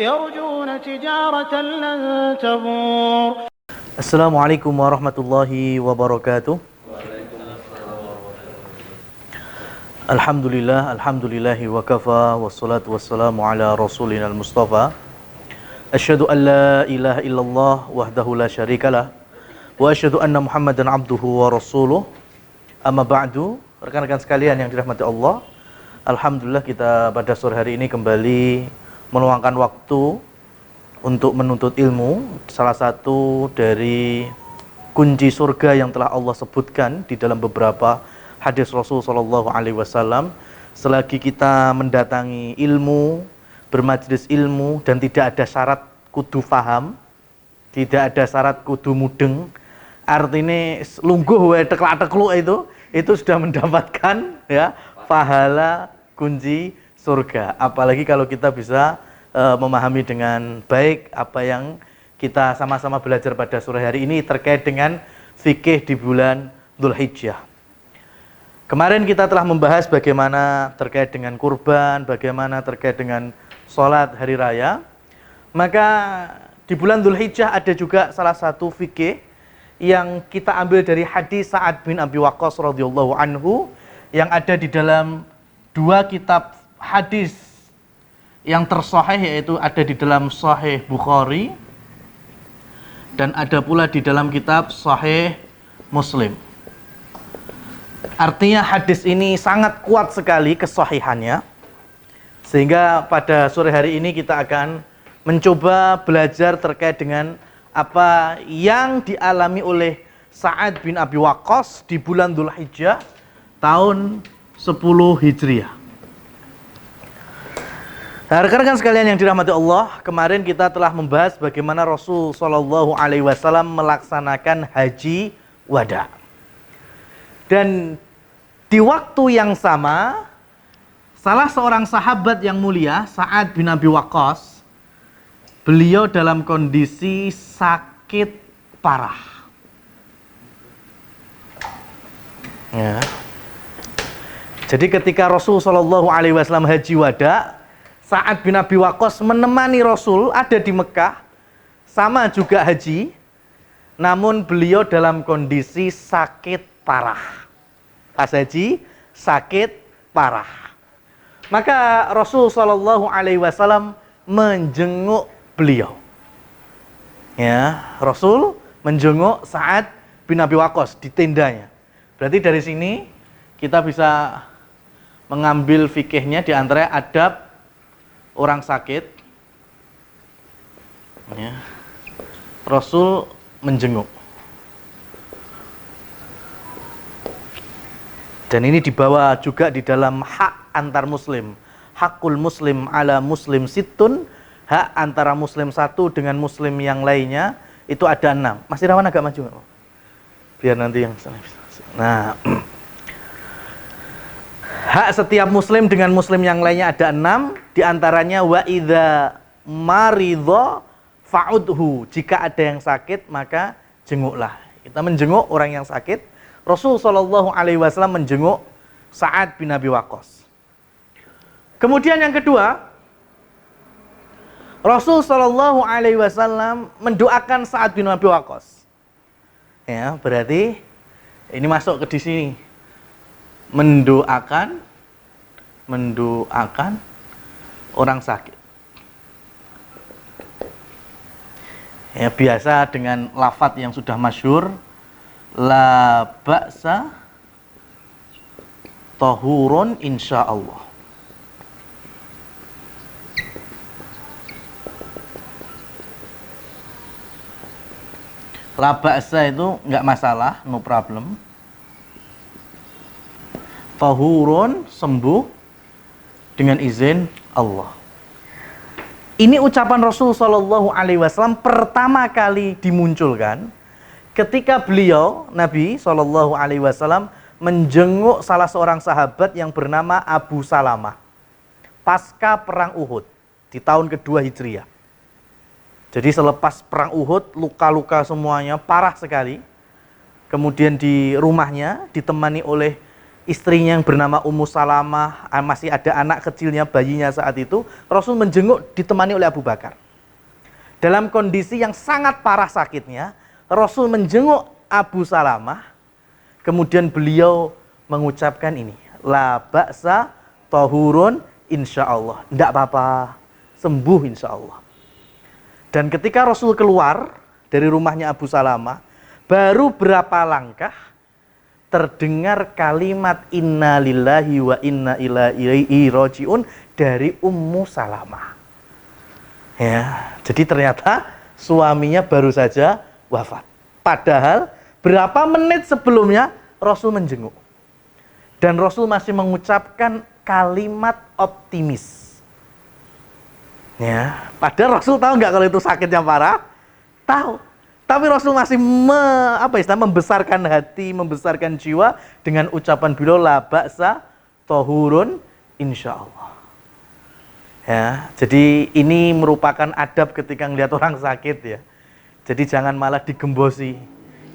يرجون تجارة لن تبور. Assalamualaikum warahmatullahi wabarakatuh. Alhamdulillahi wa kafa, wassalatu wassalamu ala rasulina al-mustafa. Asyhadu an la ilaha illallah wahdahu la syarikalah, wa asyhadu anna Muhammadan abduhu wa rasuluh. Amma ba'du, rekan-rekan sekalian yang dirahmati Allah, alhamdulillah kita pada sore hari ini kembali meluangkan waktu untuk menuntut ilmu. Salah satu dari kunci surga yang telah Allah sebutkan di dalam beberapa hadis Rasul sallallahu alaihi wasallam, selagi kita mendatangi ilmu, bermajlis ilmu dan tidak ada syarat kudu faham, tidak ada syarat kudu mudeng, artinya lungguh wae teklak-tekluk itu sudah mendapatkan ya pahala kunci surga. Apalagi kalau kita bisa memahami dengan baik apa yang kita sama-sama belajar pada sore hari ini terkait dengan fikih di bulan Dzulhijjah. Kemarin kita telah membahas bagaimana terkait dengan kurban, bagaimana terkait dengan sholat hari raya. Maka di bulan Dzulhijjah ada juga salah satu fikih yang kita ambil dari hadis Sa'ad bin Abi Waqqas radhiyallahu anhu yang ada di dalam dua kitab hadis yang tersahih, yaitu ada di dalam Sahih Bukhari dan ada pula di dalam kitab Sahih Muslim. Artinya hadis ini sangat kuat sekali kesahihannya, sehingga pada sore hari ini kita akan mencoba belajar terkait dengan apa yang dialami oleh Sa'ad bin Abi Waqqas di bulan Dzulhijjah tahun 10 Hijriah. Nah, rekan-rekan sekalian yang dirahmati Allah, kemarin kita telah membahas bagaimana Rasul sallallahu alaihi wasallam melaksanakan haji wada. Dan di waktu yang sama, salah seorang sahabat yang mulia, Sa'ad bin Abi Waqqas, beliau dalam kondisi sakit parah. Ya. Jadi ketika Rasul sallallahu alaihi wasallam haji wada, Sa'ad bin Abi Waqqas menemani Rasul ada di Mekah, sama juga haji, namun beliau dalam kondisi sakit parah. Pas haji, sakit parah. Maka Rasul sallallahu alaihi wasallam menjenguk beliau. Ya, Rasul menjenguk Sa'ad bin Abi Waqqas di tendanya. Berarti dari sini kita bisa mengambil fikihnya di antara adab orang sakit. Ya. Rasul menjenguk. Dan ini dibawa juga di dalam hak antar muslim. Hakul muslim ala muslim sittun. Hak antara muslim satu dengan muslim yang lainnya itu ada 6. Mas Irawan agak maju nggak? Biar nanti yang sana bisa. Nah, hak setiap muslim dengan muslim yang lainnya ada 6. Di antaranya wa idza maridha fa'udhu. Jika ada yang sakit maka jenguklah. Kita menjenguk orang yang sakit. Rasul sallallahu alaihi wasallam menjenguk Sa'ad bin Abi Waqqas. Kemudian yang kedua, Rasul sallallahu alaihi wasallam mendoakan Sa'ad bin Abi Waqqas. Ya, berarti ini masuk ke di sini. Mendoakan orang sakit. Ya, biasa dengan lafaz yang sudah masyhur, la ba'sa tahurun insyaallah. La ba'sa itu enggak masalah, no problem. Tahurun, sembuh dengan izin Allah. Ini ucapan Rasul sallallahu alaihi wasallam pertama kali dimunculkan ketika beliau Nabi sallallahu alaihi wasallam menjenguk salah seorang sahabat yang bernama Abu Salamah pasca perang Uhud di tahun kedua Hijriah. Jadi selepas perang Uhud, luka-luka semuanya parah sekali. Kemudian di rumahnya ditemani oleh istrinya yang bernama Ummu Salamah, masih ada anak kecilnya, bayinya saat itu, Rasul menjenguk ditemani oleh Abu Bakar. Dalam kondisi yang sangat parah sakitnya, Rasul menjenguk Abu Salamah, kemudian beliau mengucapkan ini, la ba'sa tahurun insyaallah. Tidak apa-apa, sembuh insyaallah. Dan ketika Rasul keluar dari rumahnya Abu Salamah, baru berapa langkah, terdengar kalimat inna lillahi wa inna ilaihi rajiun dari Ummu Salamah. Ya, jadi ternyata suaminya baru saja wafat. Padahal berapa menit sebelumnya Rasul menjenguk. Dan Rasul masih mengucapkan kalimat optimis. Ya, padahal Rasul tahu nggak kalau itu sakitnya parah? Tahu. Tapi Rasul masih membesarkan hati, membesarkan jiwa dengan ucapan beliau la ba'sa tahurun insyaallah. Ya, jadi ini merupakan adab ketika ngelihat orang sakit ya. Jadi jangan malah digembosi.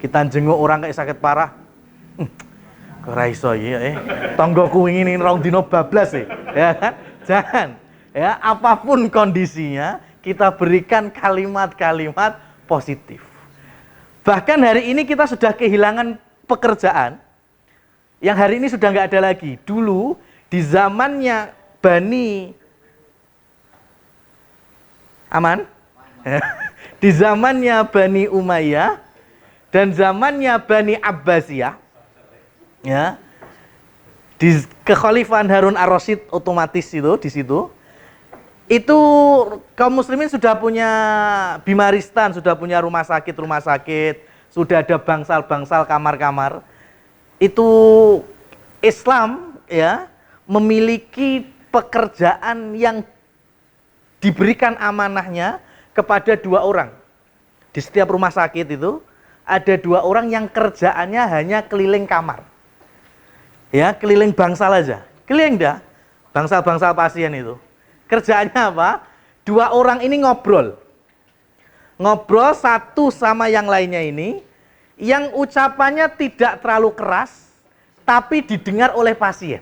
Kita jenguk orang kayak sakit parah. Ora iso ya, tanggoku ingin rong dino bablas ya kan? Jangan. Ya, apapun kondisinya, kita berikan kalimat-kalimat positif. Bahkan hari ini kita sudah kehilangan pekerjaan. Yang hari ini sudah nggak ada lagi. Dulu di zamannya Bani Aman? Di zamannya Bani Umayyah dan zamannya Bani Abbasiyah, ya, di kekhalifahan Harun ar-Rasyid otomatis di situ, itu kaum muslimin sudah punya bimaristan, sudah punya rumah sakit, sudah ada bangsal-bangsal, kamar-kamar. Itu Islam ya memiliki pekerjaan yang diberikan amanahnya kepada 2 orang. Di setiap rumah sakit itu ada 2 orang yang kerjaannya hanya keliling kamar. Ya, keliling bangsal aja. Keliling dah bangsal-bangsal pasien itu. Kerjaannya apa? 2 orang ini ngobrol. Ngobrol satu sama yang lainnya ini, yang ucapannya tidak terlalu keras, tapi didengar oleh pasien.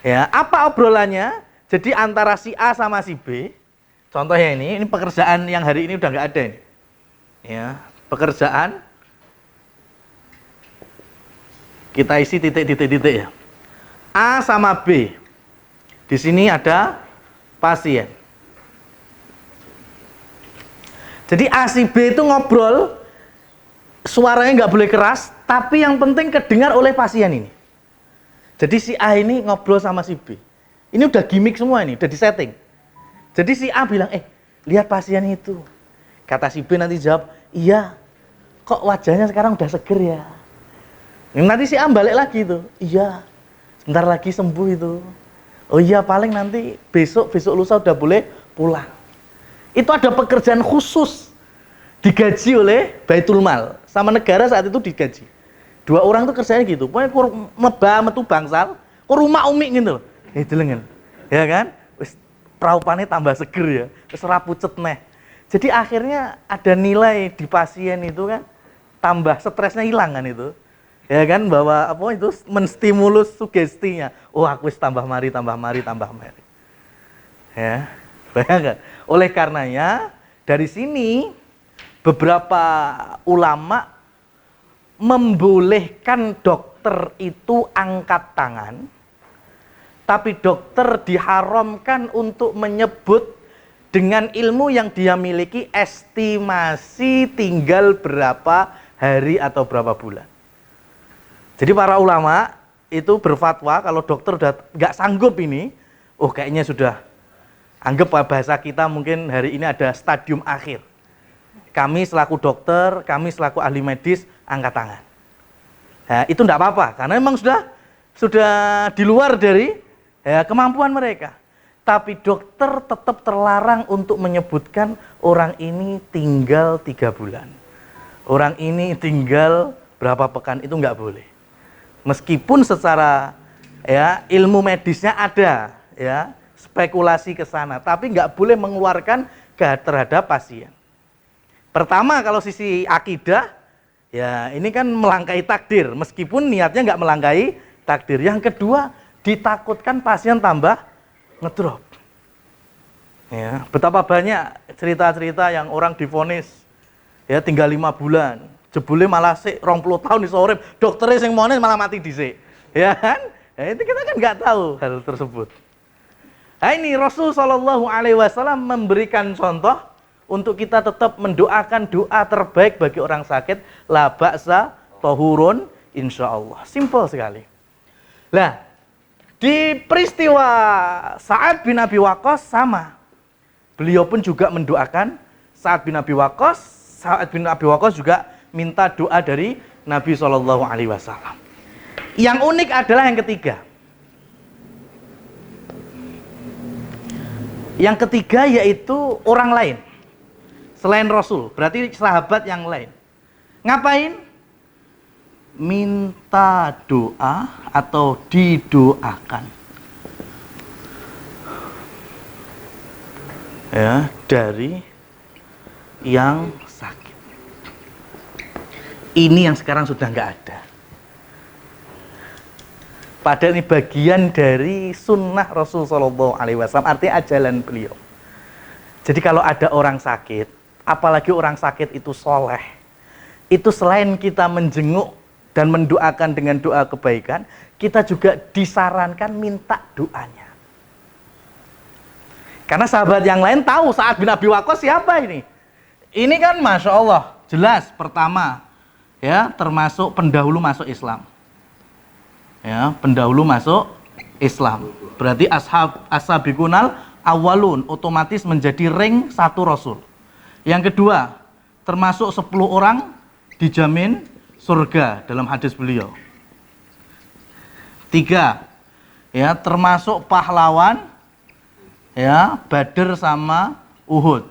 Ya, apa obrolannya? Jadi antara si A sama si B, contohnya ini pekerjaan yang hari ini udah nggak ada ini. Ya, pekerjaan kita isi titik-titik ya. A sama B. Di sini ada pasien. Jadi A si B itu ngobrol, suaranya nggak boleh keras, tapi yang penting kedengar oleh pasien ini. Jadi si A ini ngobrol sama si B. Ini udah gimmick semua ini, udah disetting. Jadi si A bilang, lihat pasien itu. Kata si B nanti jawab, iya, kok wajahnya sekarang udah seger ya. Nanti si A balik lagi tuh, iya, sebentar lagi sembuh itu. Oh iya, paling nanti besok lusa udah boleh pulang. Itu ada pekerjaan khusus, digaji oleh Baitul Mal, sama negara saat itu digaji. 2 orang tuh kerjanya gitu, pokoknya metu bangsal, rumah umi gitu loh. Jelengan, ya kan? Wis praupane tambah seger ya, wis ora pucet neh. Jadi akhirnya ada nilai di pasien itu kan, tambah stresnya hilang kan itu. Ya kan, bahwa apa itu menstimulus sugestinya. Oh, aku wis tambah mari. Ya, bayangkan. Oleh karenanya dari sini beberapa ulama membolehkan dokter itu angkat tangan. Tapi dokter diharamkan untuk menyebut dengan ilmu yang dia miliki estimasi tinggal berapa hari atau berapa bulan. Jadi para ulama itu berfatwa kalau dokter udah nggak sanggup ini, kayaknya sudah, anggap bahasa kita mungkin hari ini ada stadium akhir. Kami selaku dokter, kami selaku ahli medis angkat tangan. Nah, itu enggak apa-apa karena memang sudah di luar dari kemampuan mereka. Tapi dokter tetap terlarang untuk menyebutkan orang ini tinggal 3 bulan. Orang ini tinggal berapa pekan, itu enggak boleh. Meskipun secara ilmu medisnya ada spekulasi ke sana, tapi enggak boleh mengeluarkan terhadap pasien. Pertama kalau sisi akidah Ya, ini kan melangkahi takdir, meskipun niatnya nggak melangkahi takdir. Yang kedua, ditakutkan pasien tambah ngedrop. Ya, betapa banyak cerita-cerita yang orang divonis ya tinggal 5 bulan, jebule malah sik 20 tahun iso urip, dokternya sing monis malah mati dhisik. Ya kan? Ya, itu kita kan nggak tahu hal tersebut. Nah, ini Rasul Shallallahu Alaihi Wasallam memberikan contoh untuk kita tetap mendoakan doa terbaik bagi orang sakit, la ba'sa tahurun insyaallah. Simple sekali. Nah, di peristiwa Sa'ad bin Abi Waqqas sama. Beliau pun juga mendoakan Sa'ad bin Abi Waqqas. Sa'ad bin Abi Waqqas juga minta doa dari Nabi Shallallahu Alaihi Wasallam. Yang unik adalah yang ketiga. Yang ketiga yaitu orang lain selain Rasul, berarti sahabat yang lain. Ngapain? Minta doa atau didoakan. Ya, dari yang sakit. Ini yang sekarang sudah nggak ada. Padahal ini bagian dari sunnah Rasul Shallallahu Alaihi Wasallam, artinya ajalan beliau. Jadi kalau ada orang sakit, apalagi orang sakit itu soleh, itu selain kita menjenguk dan mendoakan dengan doa kebaikan, kita juga disarankan minta doanya. Karena sahabat yang lain tahu Sa'ad bin Abi Waqqas siapa ini. Ini kan Masya Allah, jelas pertama, ya termasuk pendahulu masuk Islam. Ya, pendahulu masuk Islam. Berarti ashabikunal awalun, otomatis menjadi ring satu Rasul. Yang kedua, termasuk 10 orang dijamin surga dalam hadis beliau. 3, ya termasuk pahlawan ya Badr sama Uhud.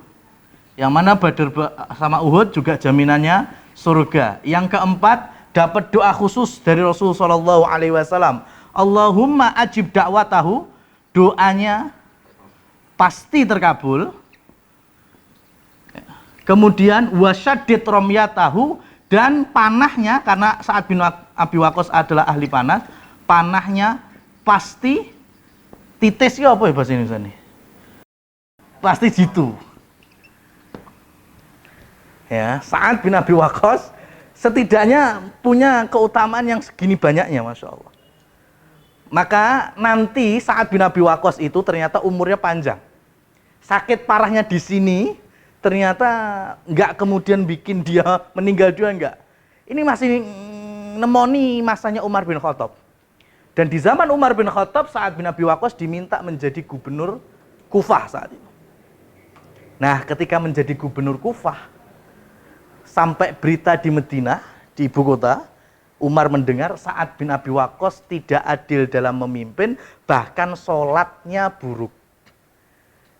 Yang mana Badr sama Uhud juga jaminannya surga. Yang keempat, dapat doa khusus dari Rasul Shallallahu Alaihi Wasallam. Allahumma ajib dakwatahu, doanya pasti terkabul. Kemudian wasyaddid romyatahu, dan panahnya, karena Sa'ad bin Abi Waqqas adalah ahli panah, panahnya pasti titis ya apa ya bahasa Indonesia nih? Pasti jitu. Ya, Sa'ad bin Abi Waqqas setidaknya punya keutamaan yang segini banyaknya, Masya Allah. Maka nanti Sa'ad bin Abi Waqqas itu ternyata umurnya panjang. Sakit parahnya di sini, ternyata nggak kemudian bikin dia meninggal juga, enggak. Ini masih nemoni masanya Umar bin Khattab. Dan di zaman Umar bin Khattab, Sa'ad bin Abi Waqqas diminta menjadi gubernur Kufah saat itu. Nah, ketika menjadi gubernur Kufah, sampai berita di Madinah, di ibu kota, Umar mendengar Sa'ad bin Abi Waqqas tidak adil dalam memimpin, bahkan sholatnya buruk.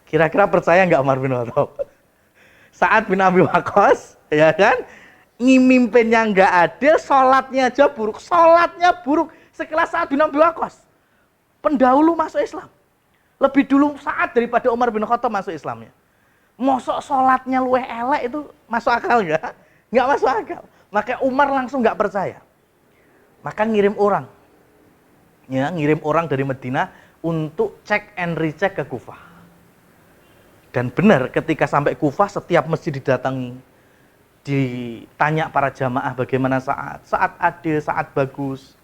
Kira-kira percaya nggak Umar bin Khattab? Sa'ad bin Abi Waqqas, ya kan, ngimimpinnya nggak adil, sholatnya aja buruk. Sholatnya buruk sekelas Sa'ad bin Abi Waqqas, pendahulu masuk Islam. Lebih dulu Sa'ad daripada Umar bin Khattab masuk Islamnya. Mosok sholatnya luweh elek itu masuk akal nggak? Nggak masuk akal. Maka Umar langsung nggak percaya. Maka ngirim orang, ya ngirim orang dari Madinah untuk cek and recheck ke Kufah. Dan benar, ketika sampai Kufah, setiap masjid didatangi, ditanya para jamaah bagaimana saat adil, saat bagus,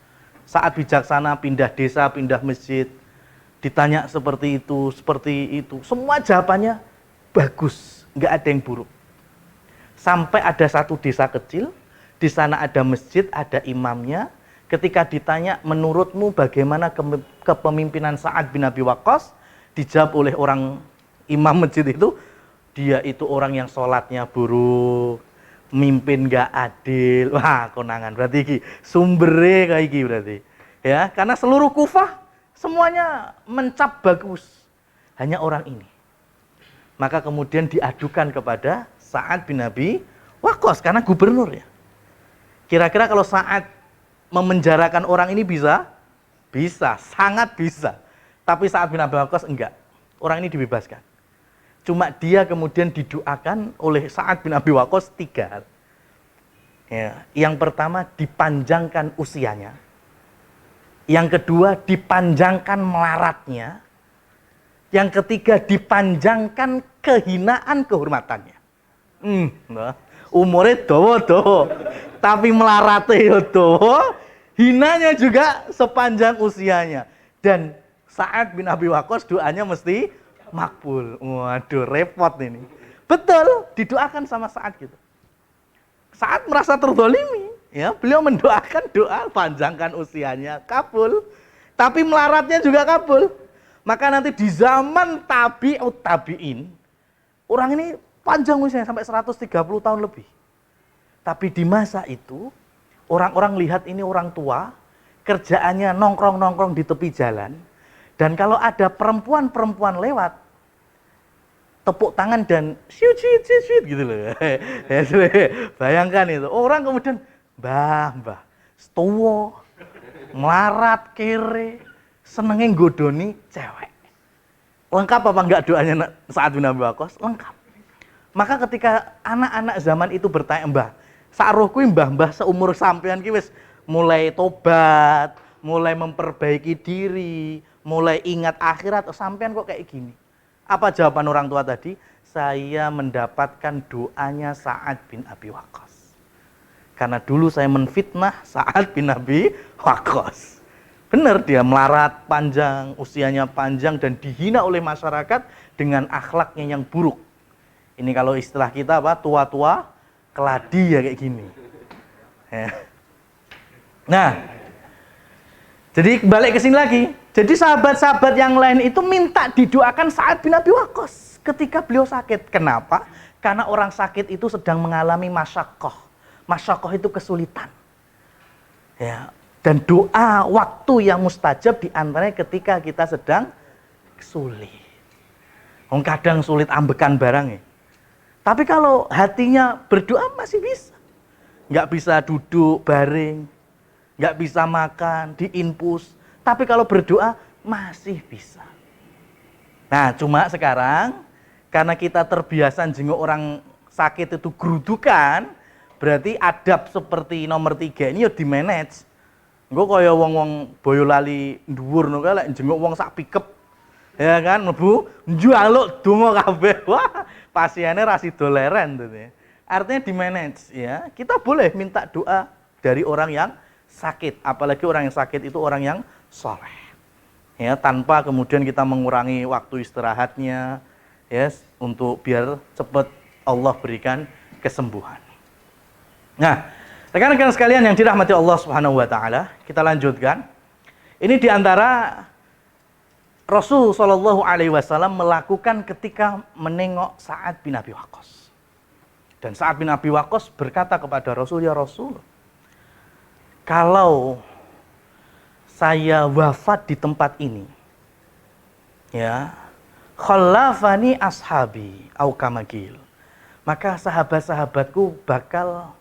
saat bijaksana, pindah desa, pindah masjid, ditanya seperti itu, semua jawabannya bagus, nggak ada yang buruk. Sampai ada satu desa kecil, di sana ada masjid, ada imamnya. Ketika ditanya, menurutmu bagaimana kepemimpinan Sa'ad bin Abi Waqqas? Dijawab oleh orang imam masjid itu, dia itu orang yang sholatnya buruk, mimpin nggak adil. Wah, konangan. Berarti iki sumbernya kayak iki berarti. Ya, karena seluruh Kufah semuanya mencap bagus. Hanya orang ini. Maka kemudian diadukan kepada Sa'ad bin Abi Waqqas karena gubernur ya. Kira-kira kalau Sa'ad memenjarakan orang ini bisa? Bisa, sangat bisa. Tapi Sa'ad bin Abi Waqqas enggak. Orang ini dibebaskan. Cuma dia kemudian didoakan oleh Sa'ad bin Abi Waqqas 3 hal. Ya, yang pertama dipanjangkan usianya. Yang kedua dipanjangkan melaratnya. Yang ketiga dipanjangkan kehinaan kehormatannya. Nah, umurnya dawa, tapi melarate ya dawa, hinanya juga sepanjang usianya. Dan Sa'ad bin Abi Waqqas doanya mesti makbul. Waduh, repot ini. Betul, didoakan sama Sa'ad gitu. Sa'ad merasa terzalimi, ya, beliau mendoakan doa panjangkan usianya, kabul. Tapi melaratnya juga kabul. Maka nanti di zaman tabi'ut tabi'in, orang ini panjang usianya sampai 130 tahun lebih. Tapi di masa itu, orang-orang lihat ini orang tua, kerjaannya nongkrong-nongkrong di tepi jalan. Dan kalau ada perempuan-perempuan lewat, tepuk tangan dan syut gitu loh. Bayangkan itu. Orang kemudian, mbah, setuwo, melarat, kere, senengnya nggodoni cewek. Lengkap apa enggak doanya Sa'ad bin Abi Waqqas? Lengkap. Maka ketika anak-anak zaman itu bertanya, mbah, sarohku mbah-mbah seumur sampean ki wis mulai tobat, mulai memperbaiki diri, mulai ingat akhirat, sampean kok kayak gini? Apa jawaban orang tua tadi? Saya mendapatkan doanya Sa'ad bin Abi Waqqas. Karena dulu saya menfitnah Sa'ad bin Abi Waqqas. Benar, dia melarat panjang, usianya panjang, dan dihina oleh masyarakat dengan akhlaknya yang buruk. Ini kalau istilah kita apa? Tua-tua keladi ya kayak gini. Nah, jadi balik ke sini lagi. Jadi sahabat-sahabat yang lain itu minta didoakan Sa'ad bin Abi Waqqas ketika beliau sakit. Kenapa? Karena orang sakit itu sedang mengalami masyaqqah. Masyaqqah itu kesulitan. Ya. Dan doa waktu yang mustajab diantaranya ketika kita sedang sulit. Kadang sulit ambekan barang ya. Tapi kalau hatinya berdoa masih bisa. Nggak bisa duduk baring, nggak bisa makan, diinfus. Tapi kalau berdoa masih bisa. Nah, cuma sekarang karena kita terbiasa jenguk orang sakit itu gerudukan, berarti adab seperti nomor 3 ini ya di-manage. Engko kaya wong-wong Boyolali dhuwur ngono kae lek jenguk wong sak pikep. Ya kan, mlebu njaluk donga kabeh. Wah, pasiennya ra sida leren tuh. Artinya di-manage ya. Kita boleh minta doa dari orang yang sakit, apalagi orang yang sakit itu orang yang soleh. Ya, tanpa kemudian kita mengurangi waktu istirahatnya ya, untuk biar cepat Allah berikan kesembuhan. Nah, rekan-rekan sekalian yang dirahmati Allah Subhanahu wa taala, kita lanjutkan. Ini diantara Rasul sallallahu alaihi wasallam melakukan ketika menengok Sa'ad bin Abi Waqqas. Dan Sa'ad bin Abi Waqqas berkata kepada Rasul, "Ya Rasul, kalau saya wafat di tempat ini, ya, khallafani ashabi au kamagil, maka sahabat-sahabatku bakal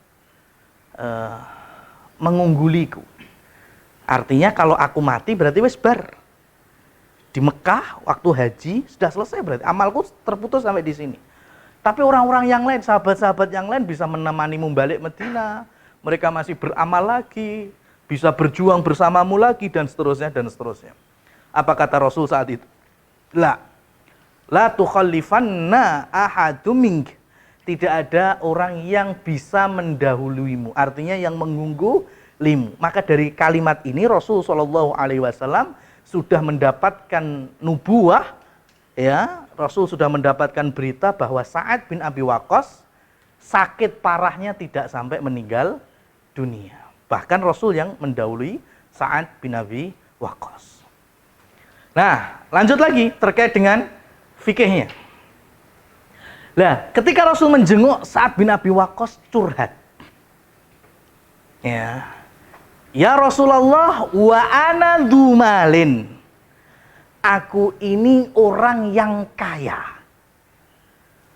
mengungguliku." Artinya kalau aku mati berarti wis bar. Di Mekah waktu haji sudah selesai, berarti amalku terputus sampai di sini. Tapi orang-orang yang lain, sahabat-sahabat yang lain bisa menemanimu balik Madinah, mereka masih beramal lagi, bisa berjuang bersamamu lagi, dan seterusnya dan seterusnya. Apa kata Rasul saat itu? La tukhallifanna ahadum mink. Tidak ada orang yang bisa mendahuluimu, artinya yang mengunggulimu. Maka dari kalimat ini Rasul sallallahu alaihi wasallam sudah mendapatkan nubuah, ya, Rasul sudah mendapatkan berita bahwa Sa'ad bin Abi Waqqas sakit parahnya tidak sampai meninggal dunia. Bahkan Rasul yang mendahului Sa'ad bin Abi Waqqas. Nah, lanjut lagi terkait dengan fikihnya. Nah, ketika Rasul menjenguk Sa'ad bin Abi Waqqas curhat. Ya Rasulullah, wa ana dzumalin. Aku ini orang yang kaya.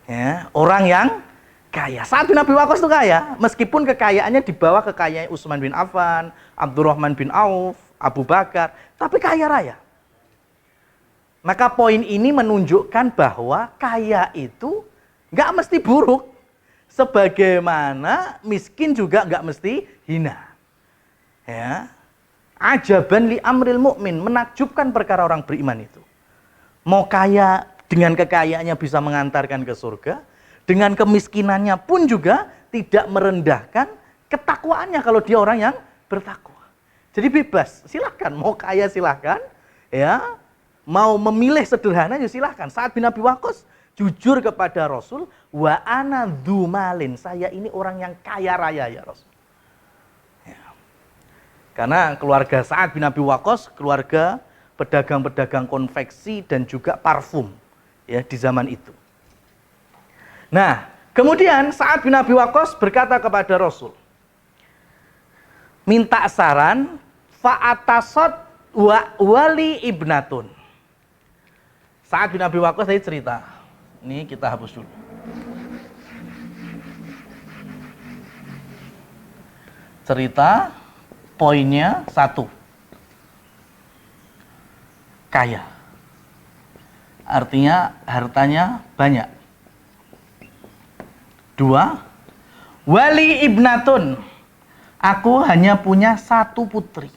Ya, orang yang kaya. Sa'ad bin Abi Waqqas itu kaya, meskipun kekayaannya di bawah kekayaan Utsman bin Affan, Abdurrahman bin Auf, Abu Bakar, tapi kaya raya. Maka poin ini menunjukkan bahwa kaya itu nggak mesti buruk. Sebagaimana miskin juga nggak mesti hina. Ya. Ajaban li amril mukmin, menakjubkan perkara orang beriman itu. Mau kaya, dengan kekayaannya bisa mengantarkan ke surga, dengan kemiskinannya pun juga tidak merendahkan ketakwaannya kalau dia orang yang bertakwa. Jadi bebas, silahkan, mau kaya silahkan, ya, mau memilih sederhana ya silahkan. Sa'ad bin Abi Waqqas jujur kepada Rasul, wa ana dzumalin, saya ini orang yang kaya raya ya Rasul. Ya. Karena keluarga Sa'ad bin Abi Waqqas keluarga pedagang-pedagang konveksi dan juga parfum ya di zaman itu. Nah, kemudian Sa'ad bin Abi Waqqas berkata kepada Rasul, minta saran, fa'atasot wali ibnatun. Sa'ad bin Abi Waqqas tadi cerita. Ini kita hapus dulu. Cerita poinnya 1. Kaya. Artinya hartanya banyak. 2. Wali ibnatun. Aku hanya punya 1 putri.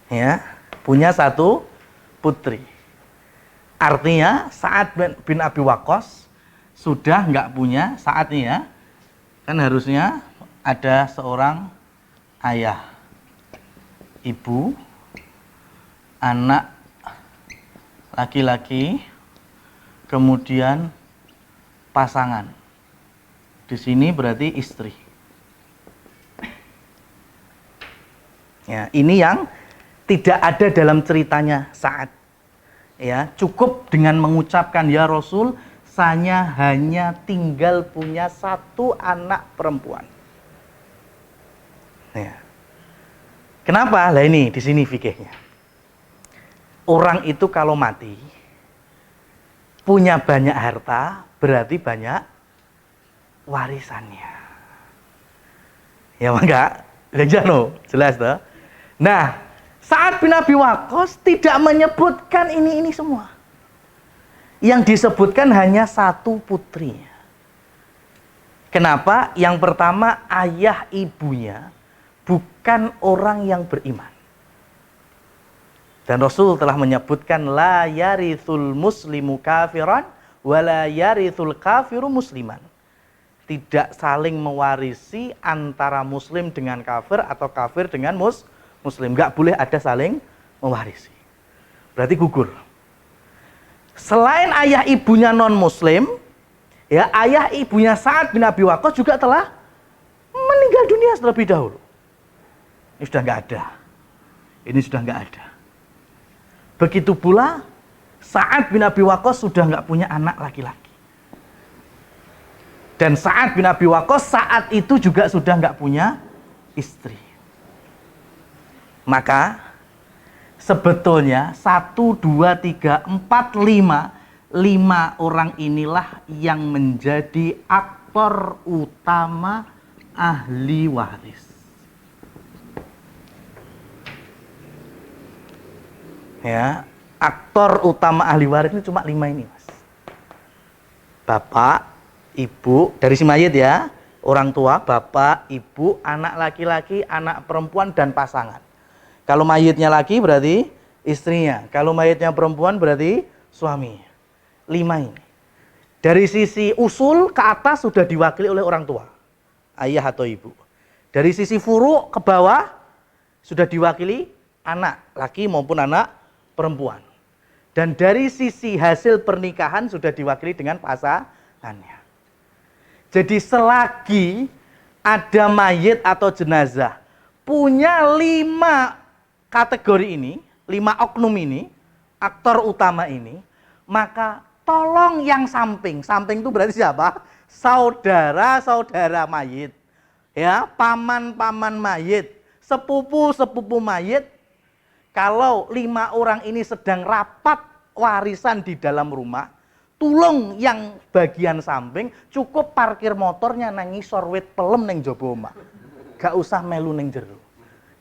Ya, punya 1 putri. Artinya Sa'ad bin Abi Waqqas sudah nggak punya saat ini ya. Kan harusnya ada seorang ayah, ibu, anak laki-laki, kemudian pasangan. Di sini berarti istri. Ya, ini yang tidak ada dalam ceritanya Sa'ad. Ya, cukup dengan mengucapkan ya Rasul, saya hanya tinggal punya 1 anak perempuan. Ya. Kenapa? Lah ini di sini fikihnya. Orang itu kalau mati punya banyak harta, berarti banyak warisannya. Ya enggak? Jelas toh? Nah, Sa'ad bin Abi Waqqas tidak menyebutkan ini semua. Yang disebutkan hanya 1 putri. Kenapa? Yang pertama, ayah ibunya bukan orang yang beriman. Dan Rasul telah menyebutkan la yarithul muslimu kafiran wa la yarithul kafiru musliman. Tidak saling mewarisi antara muslim dengan kafir atau kafir dengan muslim. Nggak boleh ada saling mewarisi. Berarti gugur. Selain ayah ibunya non muslim, ya ayah ibunya Sa'ad bin Abi Waqqas juga telah meninggal dunia terlebih dahulu. Ini sudah nggak ada. Ini sudah nggak ada. Begitu pula Sa'ad bin Abi Waqqas sudah nggak punya anak laki-laki. Dan Sa'ad bin Abi Waqqas saat itu juga sudah nggak punya istri. Maka sebetulnya 1, 2, 3, 4, 5 orang inilah yang menjadi aktor utama ahli waris. Ya, aktor utama ahli waris ini cuma 5 ini, Mas. Bapak, ibu, dari si mayit ya, orang tua, bapak, ibu, anak laki-laki, anak perempuan, dan pasangan. Kalau mayitnya laki berarti istrinya. Kalau mayitnya perempuan berarti suaminya. 5 ini. Dari sisi usul ke atas sudah diwakili oleh orang tua. Ayah atau ibu. Dari sisi furu ke bawah sudah diwakili anak. Laki maupun anak perempuan. Dan dari sisi hasil pernikahan sudah diwakili dengan pasangannya. Jadi selagi ada mayit atau jenazah punya 5 kategori ini, 5 oknum ini, aktor utama ini, maka tolong yang samping. Samping itu berarti siapa? Saudara-saudara mayit. Ya, paman-paman mayit, sepupu-sepupu mayit. Kalau 5 orang ini sedang rapat warisan di dalam rumah, tulung yang bagian samping cukup parkir motornya nang ngisor wit pelem ning jaba omah. Gak usah melu ning jero.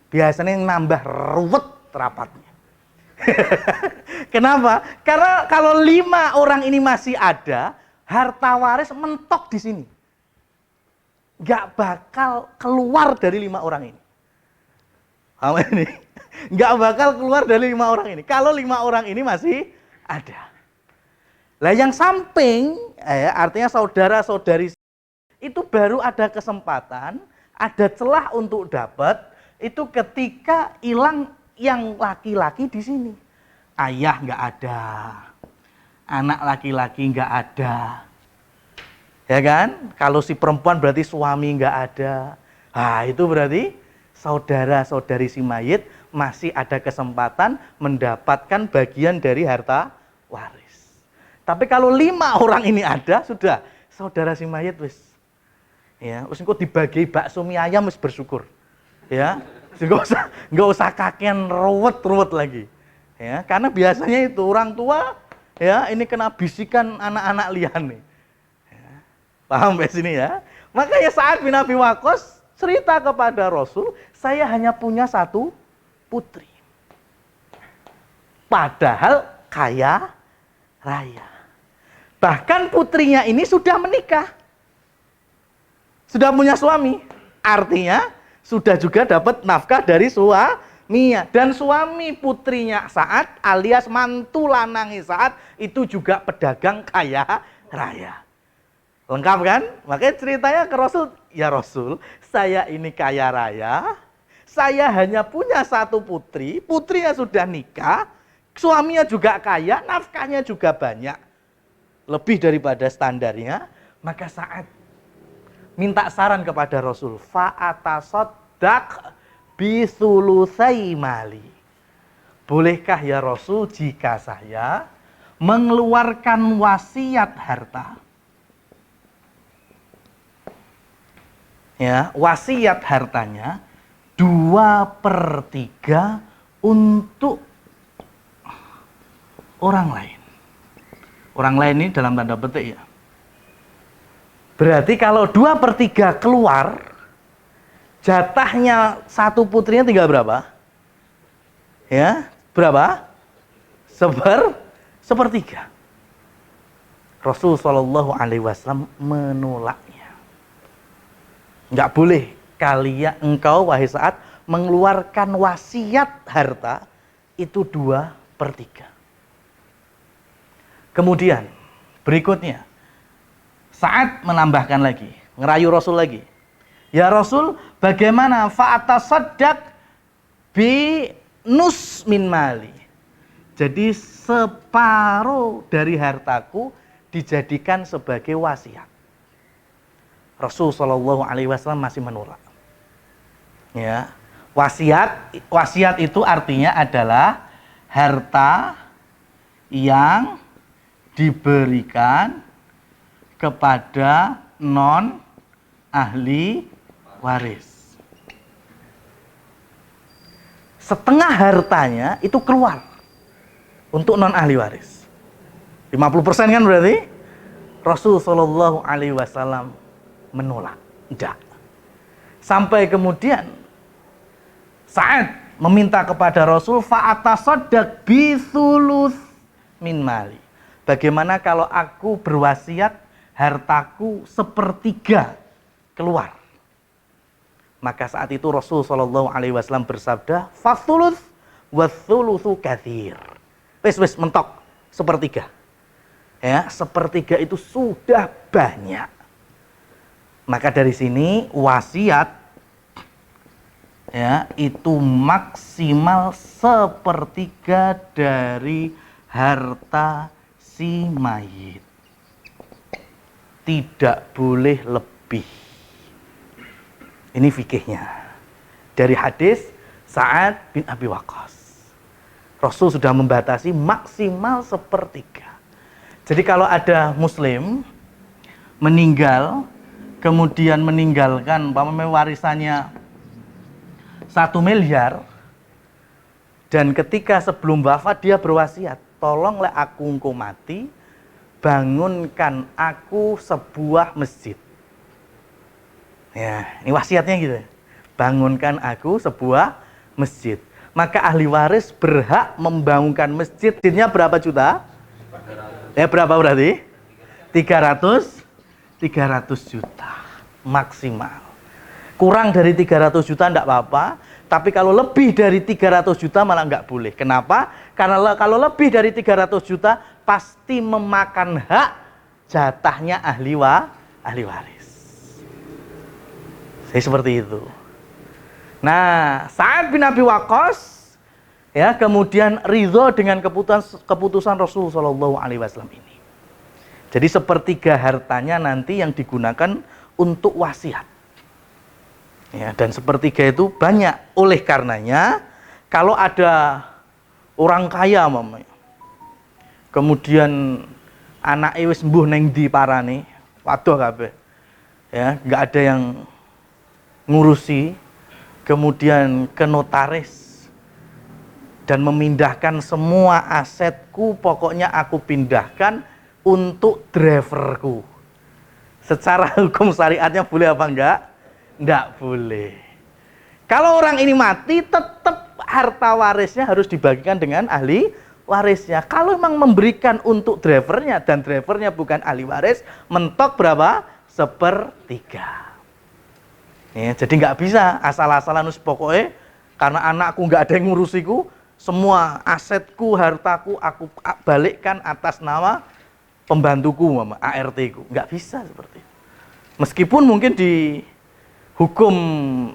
Biasanya nambah ruwet rapatnya. Kenapa? Karena kalau 5 orang ini masih ada, harta waris mentok di sini. Nggak bakal keluar dari 5 orang ini. Paham ini? Nggak bakal keluar dari 5 orang ini. Kalau 5 orang ini masih ada. Lah yang samping, artinya saudara-saudari itu baru ada kesempatan, ada celah untuk dapat, itu ketika hilang yang laki-laki di sini. Ayah nggak ada, anak laki-laki nggak ada. Ya kan? Kalau si perempuan berarti suami nggak ada. Nah, itu berarti saudara-saudari si mayit masih ada kesempatan mendapatkan bagian dari harta waris. Tapi kalau 5 orang ini ada, sudah saudara si mayit wis. Ya, wis engko dibagi bakso mie ayam wis bersyukur. Ya, enggak usah kakean ruwet-ruwet lagi. Ya, karena biasanya itu orang tua ya ini kena bisikan anak-anak lian nih. Paham sampai sini ya? Makanya Sa'ad bin Abi Waqqas cerita kepada Rasul, saya hanya punya 1 putri. Padahal kaya raya. Bahkan putrinya ini sudah menikah. Sudah punya suami. Artinya sudah juga dapat nafkah dari suaminya. Dan suami putrinya Sa'ad alias mantu lanangi Sa'ad itu juga pedagang kaya raya. Lengkap kan? Makanya ceritanya ke Rasul, ya Rasul, saya ini kaya raya, saya hanya punya 1 putri, putrinya sudah nikah, suaminya juga kaya, nafkahnya juga banyak, lebih daripada standarnya, maka Sa'ad minta saran kepada Rasul, fa'atasaddaq bisulusai mali. Bolehkah ya Rasul jika saya mengeluarkan wasiat harta? Ya, wasiat hartanya 2/3 untuk orang lain. Orang lain ini dalam tanda petik ya. Berarti kalau 2/3 keluar, jatahnya 1 putrinya tinggal berapa? Ya, berapa? 1/3. Rasul Shallallahu Alaihi Wasallam menolaknya. Nggak boleh engkau wahai Sa'ad mengeluarkan wasiat harta itu 2/3. Kemudian berikutnya Sa'ad menambahkan lagi, ngerayu Rasul lagi. Ya Rasul, bagaimana fa'atasaddaq bi nus min mali. Jadi separuh dari hartaku dijadikan sebagai wasiat. Rasul Shallallahu Alaihi Wasallam masih menolak. Ya, wasiat itu artinya adalah harta yang diberikan kepada non ahli waris. Setengah hartanya itu keluar untuk non ahli waris. 50% kan berarti? Rasul Shallallahu Alaihi Wasallam menolak. Tidak. Sampai kemudian Sa'ad meminta kepada Rasul fa'atasaddaq bithuluth min mali. Bagaimana kalau aku berwasiat hartaku 1/3 keluar? Maka saat itu Rasul Shallallahu Alaihi Wasallam bersabda, fathuluth wathuluthu katsir. Wes mentok 1/3. Ya, 1/3 itu sudah banyak. Maka dari sini wasiat ya itu maksimal 1/3 dari harta si mayit. Tidak boleh lebih. Ini fikihnya. Dari hadis Sa'ad bin Abi Waqqas. Rasul sudah membatasi maksimal 1/3. Jadi kalau ada muslim meninggal, kemudian meninggalkan warisannya 1 miliar, dan ketika sebelum wafat dia berwasiat, tolonglah aku engkau mati, bangunkan aku sebuah masjid. Ya, ini wasiatnya gitu. Bangunkan aku sebuah masjid. Maka ahli waris berhak membangunkan masjid. Masjidnya berapa juta? Ya berapa berarti? 300 juta maksimal. Kurang dari 300 juta enggak apa-apa, tapi kalau lebih dari 300 juta malah enggak boleh. Kenapa? Karena kalau lebih dari 300 juta pasti memakan hak jatahnya ahli waris. Saya seperti itu. Nah, Sa'ad bin Abi Waqqas ya kemudian ridho dengan keputusan Rasul Shallallahu Alaihi Wasallam ini. Jadi sepertiga hartanya nanti yang digunakan untuk wasiat. Ya, dan sepertiga itu banyak. Oleh karenanya, kalau ada orang kaya, kemudian anak wis mbuh neng di parane, waduh kabeh. Ya, nggak ada yang ngurusi, kemudian ke notaris dan memindahkan semua asetku, pokoknya aku pindahkan untuk driverku. Secara hukum syariatnya boleh apa enggak? Enggak boleh. Kalau orang ini mati, tetap harta warisnya harus dibagikan dengan ahli warisnya. Kalau memang memberikan untuk drivernya dan drivernya bukan ahli waris, mentok berapa? 1/3. Ya, jadi nggak bisa asal-asalan pokoknya karena anakku nggak ada yang ngurusiku, semua asetku, hartaku aku balikkan atas nama pembantuku, ART-ku. Nggak bisa seperti itu. Meskipun mungkin di hukum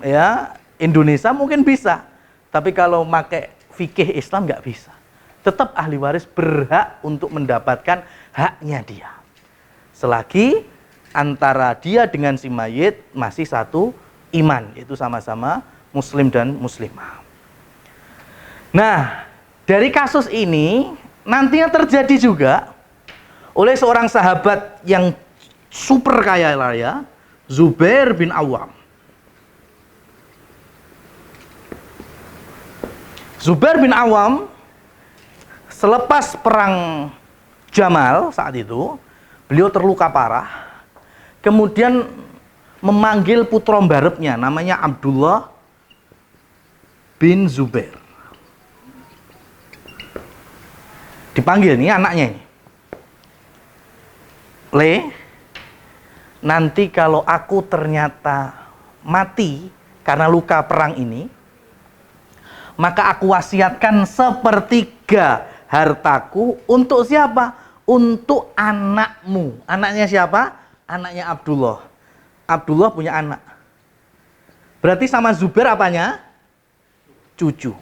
ya Indonesia mungkin bisa, tapi kalau pakai fikih Islam nggak bisa. Tetap ahli waris berhak untuk mendapatkan haknya dia, selagi antara dia dengan si mayit masih satu iman, yaitu sama-sama muslim dan muslimah. Nah, dari kasus ini nantinya terjadi juga oleh seorang sahabat yang super kaya raya, Zubair bin Awam. Zubair bin Awam selepas perang Jamal saat itu, beliau terluka parah. Kemudian memanggil putra mbarepnya namanya Abdullah bin Zubair. Dipanggil nih anaknya ini. Nanti kalau aku ternyata mati karena luka perang ini, maka aku wasiatkan 1/3 hartaku untuk siapa? Untuk anakmu. Anaknya siapa? Anaknya Abdullah. Abdullah punya anak. Berarti sama Zubair apanya? Cucu.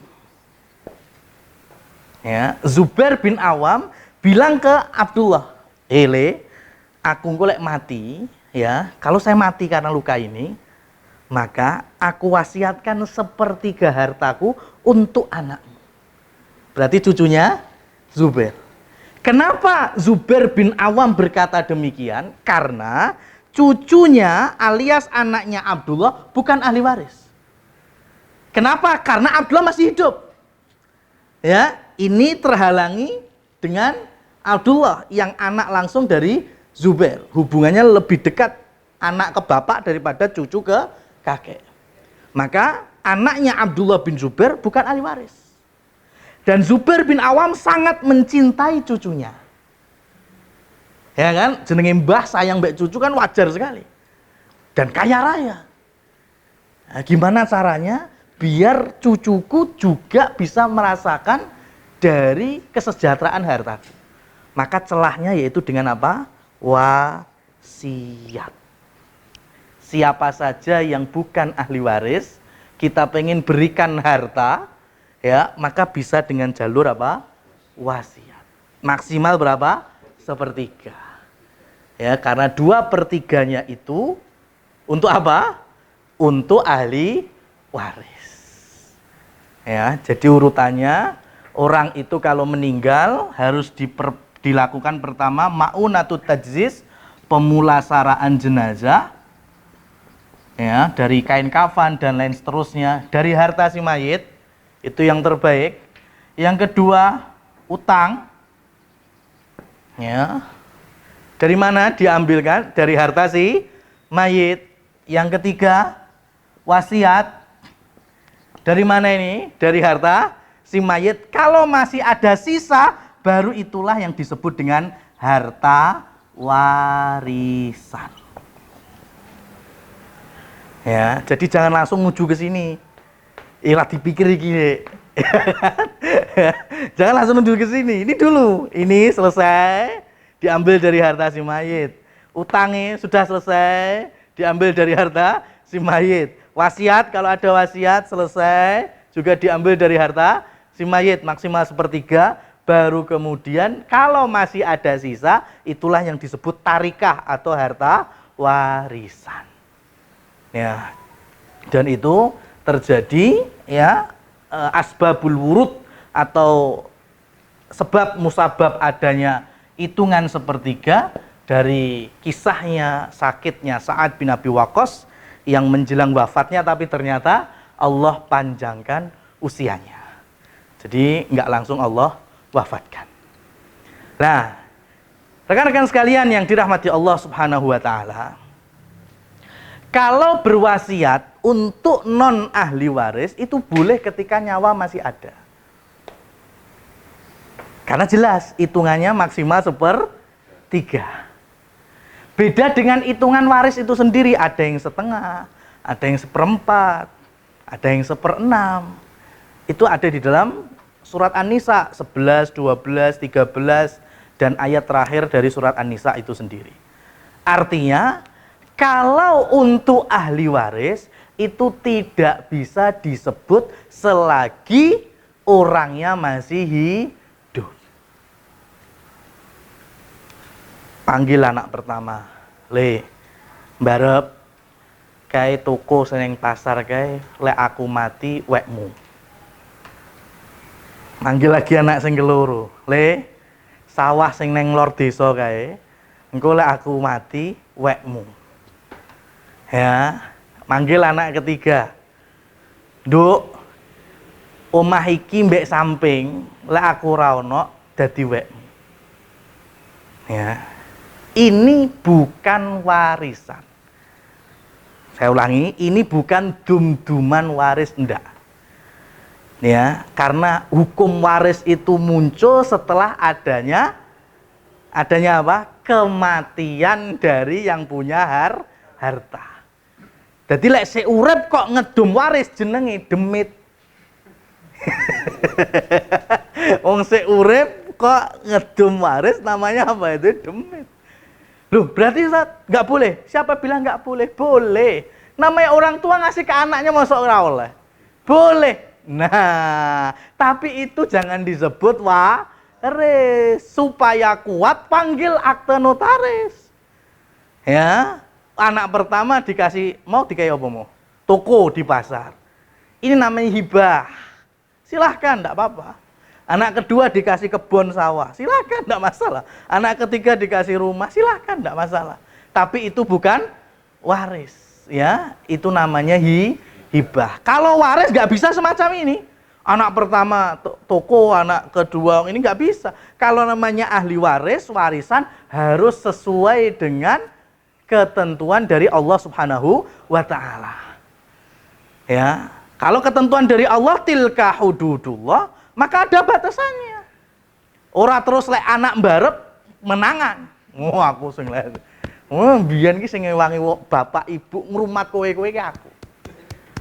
Ya, Zubair bin Awam bilang ke Abdullah, aku golek mati, ya. Kalau saya mati karena luka ini, maka aku wasiatkan 1/3 hartaku untuk anakmu. Berarti cucunya Zubair. Kenapa Zubair bin Awam berkata demikian? Karena cucunya alias anaknya Abdullah bukan ahli waris. Kenapa? Karena Abdullah masih hidup. Ya, ini terhalangi dengan Abdullah yang anak langsung dari Zubair. Hubungannya lebih dekat anak ke bapak daripada cucu ke kakek. Maka anaknya Abdullah bin Zubair bukan ahli waris. Dan Zubair bin Awam sangat mencintai cucunya. Ya kan? Jenenge mbah sayang mbek cucu kan wajar sekali. Dan kaya raya. Nah, gimana caranya biar cucuku juga bisa merasakan dari kesejahteraan hartaku? Maka celahnya yaitu dengan apa? Wasiat. Siapa saja yang bukan ahli waris, kita pengen berikan harta, ya, maka bisa dengan jalur apa? Wasiat. Maksimal berapa? 1/3. Ya, karena 2/3-nya itu untuk apa? Untuk ahli waris. Ya, jadi urutannya orang itu kalau meninggal harus dilakukan pertama ma'unatut tajziz, pemulasaraan jenazah. Ya, dari kain kafan dan lain seterusnya, dari harta si mayit. Itu yang terbaik. Yang kedua, utang. Ya. Dari mana diambilkan? Dari harta si mayit. Yang ketiga, wasiat. Dari mana ini? Dari harta si mayit. Kalau masih ada sisa, baru itulah yang disebut dengan harta warisan. Ya, jadi jangan langsung menuju ke sini. Ilah dipikir iki. Jangan langsung menuju ke sini. Ini dulu. Ini selesai, diambil dari harta si mayit. Utangnya sudah selesai, diambil dari harta si mayit. Wasiat, kalau ada wasiat selesai, juga diambil dari harta si mayit maksimal sepertiga. Baru kemudian kalau masih ada sisa, itulah yang disebut tarikah atau harta warisan. Ya, dan itu terjadi ya asbabul wurud atau sebab musabab adanya hitungan sepertiga dari kisahnya sakitnya Sa'ad bin Abi Waqqas yang menjelang wafatnya, tapi ternyata Allah panjangkan usianya. Jadi nggak langsung Allah wafatkan. Nah, rekan-rekan sekalian yang dirahmati Allah Subhanahu wa taala, kalau berwasiat untuk non ahli waris itu boleh ketika nyawa masih ada. Karena jelas hitungannya maksimal 1/3. Beda dengan hitungan waris itu sendiri, ada yang setengah, ada yang 1/4, ada yang 1/6. Itu ada di dalam surat An-Nisa 11, 12, 13 dan ayat terakhir dari surat An-Nisa itu sendiri. Artinya kalau untuk ahli waris itu tidak bisa disebut selagi orangnya masih hidup. Panggil anak pertama, le, mbarep, kae toko seneng pasar kae, lek aku mati wekmu. Manggil lagi anak sing keloro, le, sawah sing neng lor desa kae, engko lek aku mati wekmu. Ya, manggil anak ketiga, nduk, omah iki mbek samping, lek aku ora ono dadi wekmu. Ya, ini bukan warisan. Saya ulangi, ini bukan dum-duman waris, ndak. Ya, karena hukum waris itu muncul setelah adanya apa? Kematian dari yang punya harta. Jadi lek seurep kok ngedum waris jenenge demit. Wong seurep kok ngedum waris namanya apa itu? Demit. Loh, berarti Ustaz nggak boleh? Siapa bilang nggak boleh? Boleh. Namanya orang tua ngasih ke anaknya masa ora oleh? Boleh. Nah, tapi itu jangan disebut waris. Supaya kuat panggil akte notaris. Ya. Anak pertama dikasih, mau dikasih apa mau? Toko di pasar. Ini namanya hibah. Silahkan, enggak apa-apa. Anak kedua dikasih kebun sawah. Silahkan, enggak masalah. Anak ketiga dikasih rumah. Silahkan, enggak masalah. Tapi itu bukan waris. Ya, itu namanya hibah. Kalau waris enggak bisa semacam ini. Anak pertama toko, anak kedua ini enggak bisa. Kalau namanya ahli waris, warisan harus sesuai dengan ketentuan dari Allah Subhanahu wa taala. Ya, kalau ketentuan dari Allah tilka hududullah, maka ada batasannya. Ora terus lek anak mbarep menangan. Oh, aku sing lek. Oh, biyen ki sing ngewangi bapak ibu ngrumat kowe-kowe ki aku.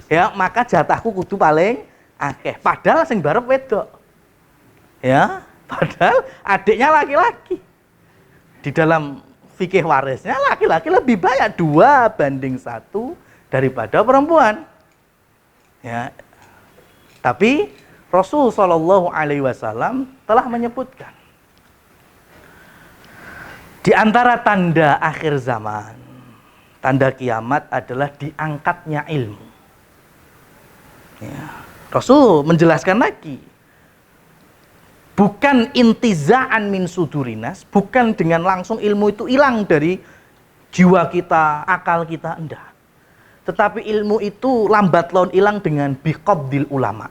Ya, maka jatahku kudu paling akeh. Padahal sing mbarep wedok. Ya, padahal adiknya laki-laki. Di dalam fikih warisnya laki-laki lebih banyak 2:1 daripada perempuan. Ya. Tapi Rasul Shallallahu Alaihi Wasallam telah menyebutkan di antara tanda akhir zaman, tanda kiamat adalah diangkatnya ilmu. Ya. Rasul menjelaskan lagi, bukan intiza'an min sudurinas, bukan dengan langsung ilmu itu hilang dari jiwa kita, akal kita, enggak. Tetapi ilmu itu lambat laun hilang dengan biqabdil ulama.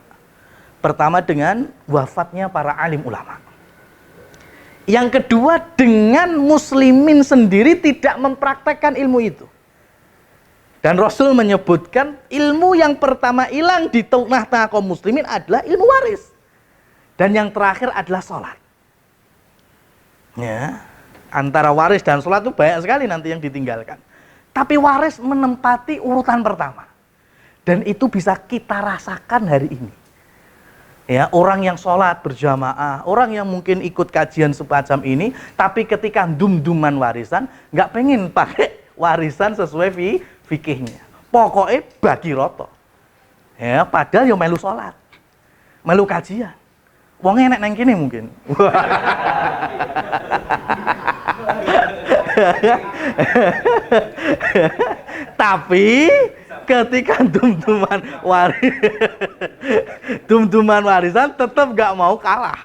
Pertama dengan wafatnya para alim ulama. Yang kedua dengan muslimin sendiri tidak mempraktekkan ilmu itu. Dan Rasul menyebutkan ilmu yang pertama hilang di tengah-tengah kaum muslimin adalah ilmu waris. Dan yang terakhir adalah sholat. Ya. Antara waris dan sholat itu banyak sekali nanti yang ditinggalkan. Tapi waris menempati urutan pertama. Dan itu bisa kita rasakan hari ini. Ya, orang yang sholat berjamaah, orang yang mungkin ikut kajian semacam ini, tapi ketika dum-duman warisan, nggak pengen pakai warisan sesuai fikihnya. Pokoknya bagi roto. Ya, padahal ya melu sholat, melu kajian. Wongnya enek neng kene mungkin. Tapi ketika dum-duman warisan tetap gak mau kalah,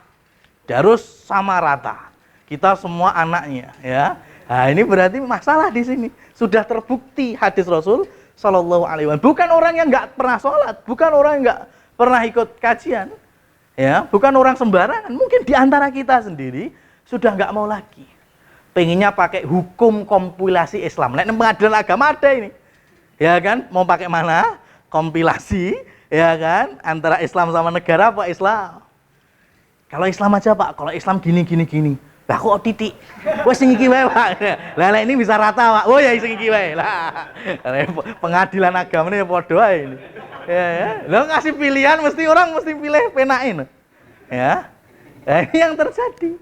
harus sama rata. Kita semua anaknya, ya. Nah, ini berarti masalah di sini. Sudah terbukti hadis Rasul Shallallahu Alaihi Wasallam. Bukan orang yang nggak pernah sholat, bukan orang yang nggak pernah ikut kajian, ya, bukan orang sembarangan. Mungkin di antara kita sendiri sudah nggak mau lagi. Pengennya pakai hukum kompilasi Islam. Nah, pengadilan agama ada ini, ya kan? Mau pakai mana? Kompilasi, ya kan? Antara Islam sama negara apa Islam? Kalau Islam aja Pak, kalau Islam gini. Lah kok titik? Wes sing iki wae, Pak. Lah ini bisa rata, Pak. Oh ya sing iki wae. Lah pengadilan agama ini padha ae ini. Ya. Lah ngasih pilihan mesti orang mesti pilih penakin. Ya. Nah, ini yang terjadi.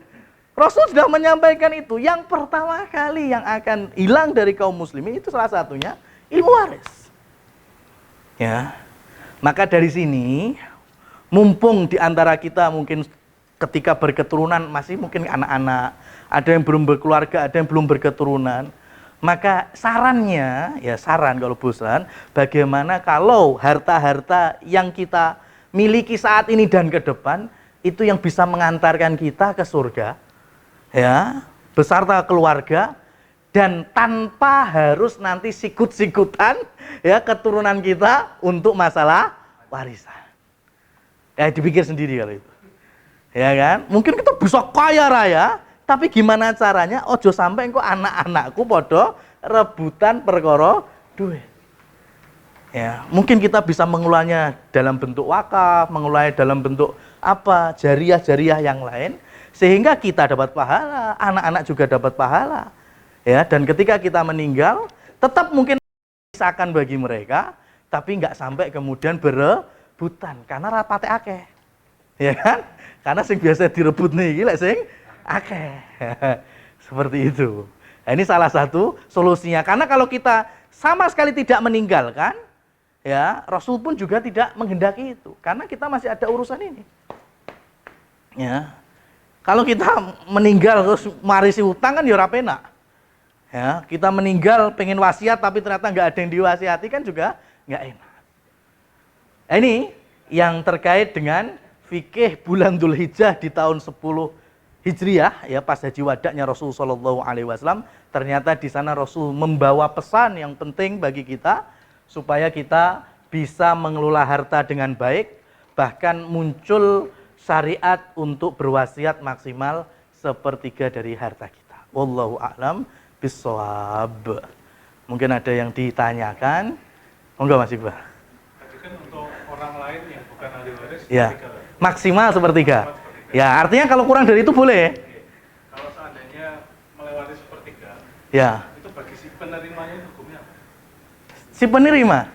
Rasul sudah menyampaikan itu. Yang pertama kali yang akan hilang dari kaum muslimin itu salah satunya ilmu waris. Ya. Maka dari sini mumpung di antara kita mungkin ketika berketurunan masih mungkin anak-anak, ada yang belum berkeluarga, ada yang belum berketurunan, maka sarannya, ya saran kalau bosan, bagaimana kalau harta-harta yang kita miliki saat ini dan ke depan, itu yang bisa mengantarkan kita ke surga, ya, beserta keluarga, dan tanpa harus nanti sikut-sikutan, ya, keturunan kita untuk masalah warisan. Ya dipikir sendiri kalau itu. Ya kan? Mungkin kita bisa kaya raya, tapi gimana caranya ojo sampai engko anak-anakku podo rebutan perkara duit. Ya, mungkin kita bisa mengelolanya dalam bentuk wakaf, mengelolanya dalam bentuk apa? Jariah-jariah yang lain sehingga kita dapat pahala, anak-anak juga dapat pahala. Ya, dan ketika kita meninggal tetap mungkin misalkan bagi mereka, tapi nggak sampai kemudian berebutan karena rapate akeh. Ya kan? Karena sing biasa direbut nih, gila sing akeh. Seperti itu. Nah, ini salah satu solusinya. Karena kalau kita sama sekali tidak meninggalkan, ya Rasul pun juga tidak menghendaki itu. Karena kita masih ada urusan ini. Ya, kalau kita meninggal terus marisi utang kan ya ora penak. Ya, kita meninggal pengen wasiat tapi ternyata nggak ada yang diwasiati kan juga nggak enak. Nah, ini yang terkait dengan fikih bulan Dzulhijjah di tahun 10 Hijriah, ya pas haji wadaknya Rasul Shallallahu Alaihi Wasallam, ternyata di sana Rasul membawa pesan yang penting bagi kita supaya kita bisa mengelola harta dengan baik, bahkan muncul syariat untuk berwasiat maksimal sepertiga dari harta kita. Wallahu a'lam bishawab. Mungkin ada yang ditanyakan? Enggak Mas Iqbal? Tadi kan untuk orang lain yang bukan ahli waris, ya. Maksimal sepertiga. Ya, artinya kalau kurang dari itu boleh. Kalau seandainya melewati sepertiga, ya. Itu bagi si penerimanya hukumnya apa? Si penerima?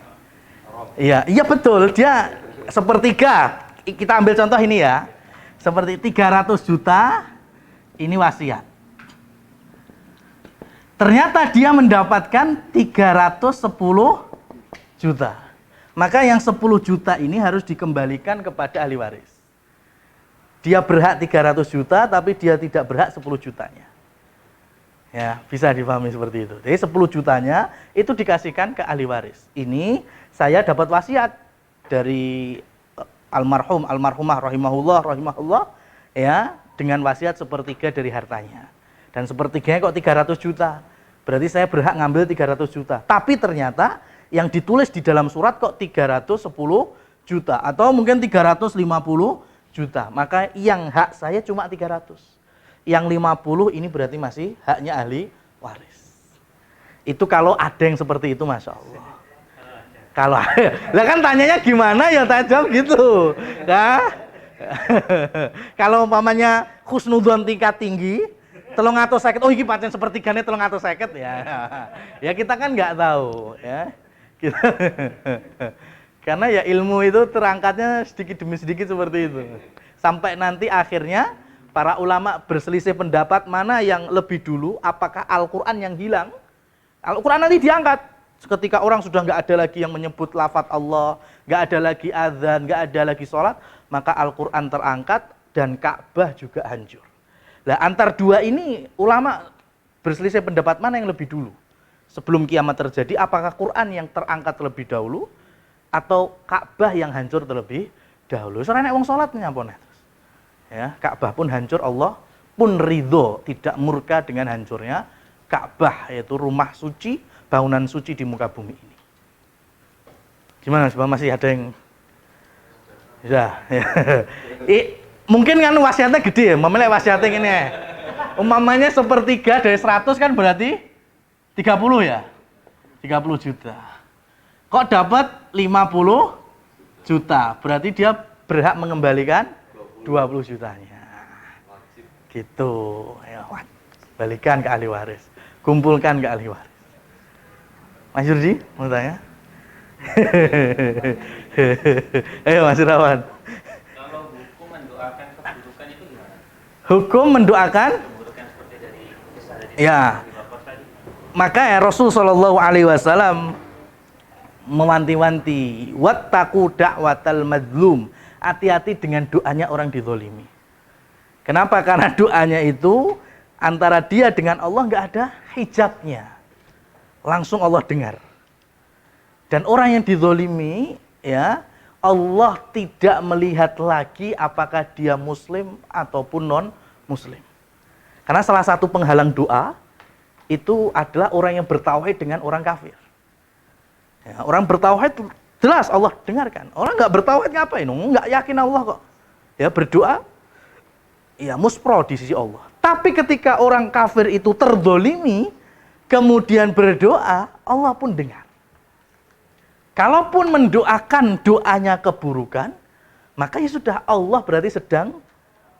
Iya, iya betul. Dia sepertiga. Kita ambil contoh ini ya. Seperti 300 juta ini wasiat. Ternyata dia mendapatkan 310 juta. Maka yang 10 juta ini harus dikembalikan kepada ahli waris. Dia berhak 300 juta, tapi dia tidak berhak 10 jutanya. Ya, bisa dipahami seperti itu. Jadi 10 jutanya itu dikasihkan ke ahli waris. Ini saya dapat wasiat dari almarhum, almarhumah rahimahullah, ya, dengan wasiat sepertiga dari hartanya. Dan sepertiganya kok 300 juta. Berarti saya berhak ngambil 300 juta. Tapi ternyata yang ditulis di dalam surat kok 310 juta atau mungkin 350 juta. Maka yang hak saya cuma 300. Yang 50 ini berarti masih haknya ahli waris. Itu kalau ada yang seperti itu, Masya Allah. Kalau lah kan tanyanya gimana ya, tak jawab gitu. Nah, kalau umpamanya husnudzon tingkat tinggi, 350, oh iki pancen sepertigane 350 ya. Ya kita kan nggak tahu ya. Kita karena ya ilmu itu terangkatnya sedikit demi sedikit seperti itu. Sampai nanti akhirnya para ulama berselisih pendapat mana yang lebih dulu, apakah Al-Qur'an yang hilang. Al-Qur'an nanti diangkat ketika orang sudah nggak ada lagi yang menyebut lafaz Allah, nggak ada lagi azan, nggak ada lagi sholat, maka Al-Qur'an terangkat dan Ka'bah juga hancur. Nah, antar dua ini ulama berselisih pendapat mana yang lebih dulu. Sebelum kiamat terjadi, apakah Quran yang terangkat terlebih dahulu atau Ka'bah yang hancur terlebih dahulu. Soalnya nek wong salat nyampone. Ya, Ka'bah pun hancur, Allah pun ridho, tidak murka dengan hancurnya Ka'bah, yaitu rumah suci, bangunan suci di muka bumi ini. Gimana, masih ada yang ya. Mungkin kan wasiatnya gede ya, memilih wasiatnya ini ya. Umpamanya sepertiga dari 100 kan berarti 30 ya? 30 juta. Kok dapat 50 juta? Berarti dia berhak mengembalikan 20 jutanya. Gitu. Ya, balikan ke ahli waris. Kumpulkan ke ahli waris. Mas Yurdi, mau tanya? Ayo Mas Irawan. Hukum mendoakan ya, maka ya Rasul Shallallahu Alaihi Wasallam mewanti-wanti, wattaqu da'watal madlum, hati-hati dengan doanya orang dizolimi. Kenapa? Karena doanya itu antara dia dengan Allah nggak ada hijabnya, langsung Allah dengar. Dan orang yang dizolimi, ya Allah tidak melihat lagi apakah dia muslim ataupun non-muslim. Karena salah satu penghalang doa itu adalah orang yang bertauhid dengan orang kafir. Ya, orang bertauhid jelas Allah dengarkan. Orang nggak bertauhid ngapain? Nggak yakin Allah kok. Ya berdoa, ya muspro di sisi Allah. Tapi ketika orang kafir itu terzolimi, kemudian berdoa, Allah pun dengar. Kalaupun mendoakan doanya keburukan, maka ya sudah, Allah berarti sedang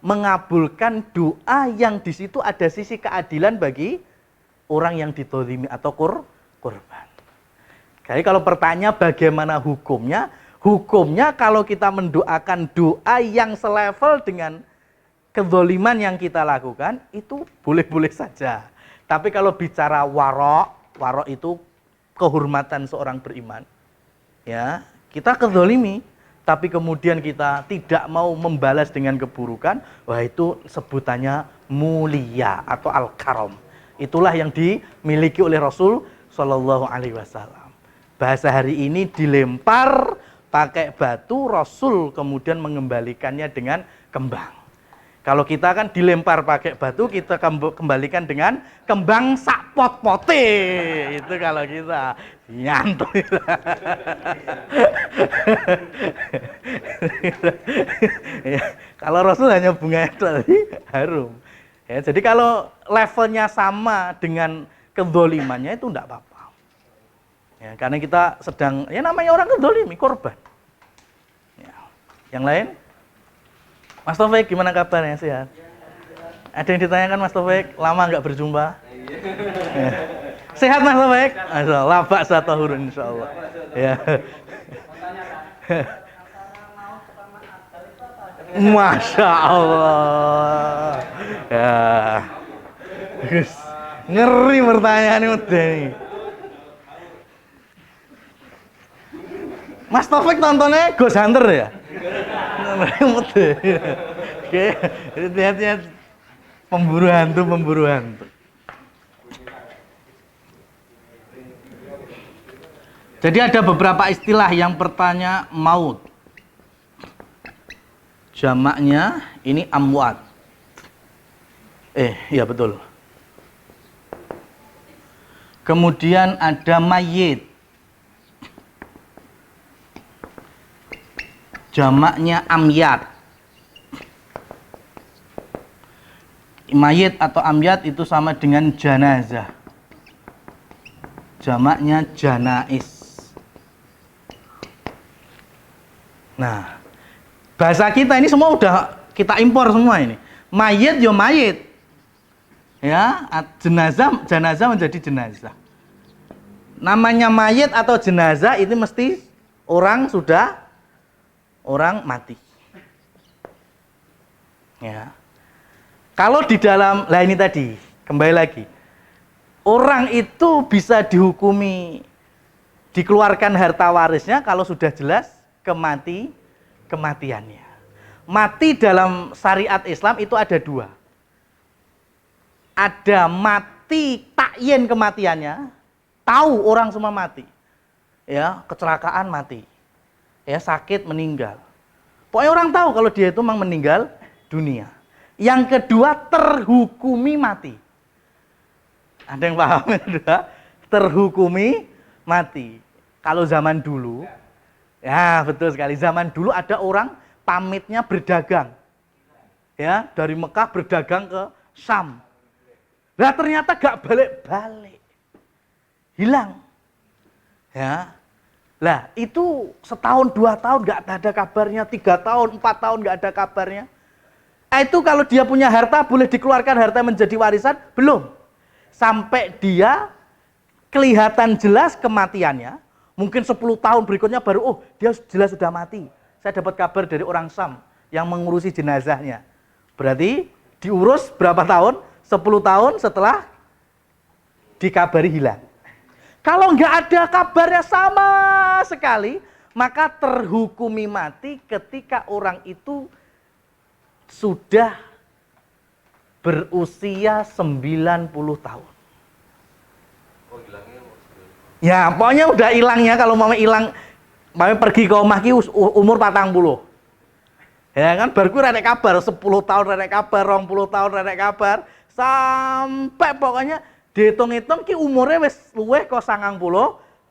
mengabulkan doa yang di situ ada sisi keadilan bagi orang yang ditolimi atau korban. Jadi kalau pertanyaan bagaimana hukumnya? Hukumnya kalau kita mendoakan doa yang selevel dengan kezoliman yang kita lakukan, itu boleh-boleh saja. Tapi kalau bicara warok itu kehormatan seorang beriman. Ya, kita kezolimi, tapi kemudian kita tidak mau membalas dengan keburukan, wah itu sebutannya mulia atau al-karam. Itulah yang dimiliki oleh Rasul Shallallahu Alaihi Wasallam. Bahasa hari ini dilempar pakai batu, Rasul kemudian mengembalikannya dengan kembang. Kalau kita kan dilempar pakai batu, kita kembalikan dengan kembang sak pot-pote. Itu kalau kita nyantuy. Ya, kalau Rasul hanya bunga tadi harum. Ya, jadi kalau levelnya sama dengan kezolimannya itu enggak apa-apa. Ya, karena kita sedang, ya namanya orang kezolimi, korban. Ya. Yang lain? Mas Taufik, gimana kabarnya? Sehat? Ada yang ditanyakan Mas Taufik? Lama nggak berjumpa? Ya. Sehat Mas Taufik? Labak satahurun insyaallah. Ya. Masya Allah. Ya. Ngeri pertanyaan ini. Mas Taufik nontonnya Ghost Hunter ya? Oke, lihat pemburu hantu. Jadi ada beberapa istilah. Yang pertama maut. Jamaknya ini amwat. Iya betul. Kemudian ada mayit. Jamaknya amyat. Mayit atau amyat itu sama dengan janazah. Jamaknya janais. Nah, bahasa kita ini semua udah kita impor semua ini. Mayit yo mayit. Ya, jenazah menjadi jenazah. Namanya mayit atau jenazah itu mesti orang mati. Ya. Kalau di dalam, lah ini tadi, kembali lagi. Orang itu bisa dihukumi, dikeluarkan harta warisnya kalau sudah jelas kematiannya. Mati dalam syariat Islam itu ada dua. Ada mati takyin kematiannya, tahu orang semua mati. Ya, kecelakaan mati. Ya, sakit meninggal. Pokoknya orang tahu kalau dia itu memang meninggal dunia. Yang kedua terhukumi mati. Ada yang paham yang kedua? Terhukumi mati. Kalau zaman dulu, ya betul sekali. Zaman dulu ada orang pamitnya berdagang. Ya, dari Mekah berdagang ke Syam. Nah ternyata gak balik-balik. Hilang. Ya. Lah itu setahun, 2 tahun gak ada kabarnya, 3 tahun, 4 tahun gak ada kabarnya. Itu kalau dia punya harta, boleh dikeluarkan harta menjadi warisan? Belum. Sampai dia kelihatan jelas kematiannya, mungkin 10 tahun berikutnya baru, oh dia jelas sudah mati. Saya dapat kabar dari orang Syam yang mengurusi jenazahnya. Berarti diurus berapa tahun? 10 tahun setelah dikabari hilang. Kalau nggak ada kabarnya sama sekali, maka terhukumi mati ketika orang itu sudah berusia 90 tahun. Ya, pokoknya udah hilangnya. Kalau mau hilang, mau pergi ke omah ki umur 40. Ya kan, baru ku renek kabar 10 tahun renek kabar, 20 tahun renek kabar, sampai pokoknya dihitung-hitung ki umurnya wis luweh kok 90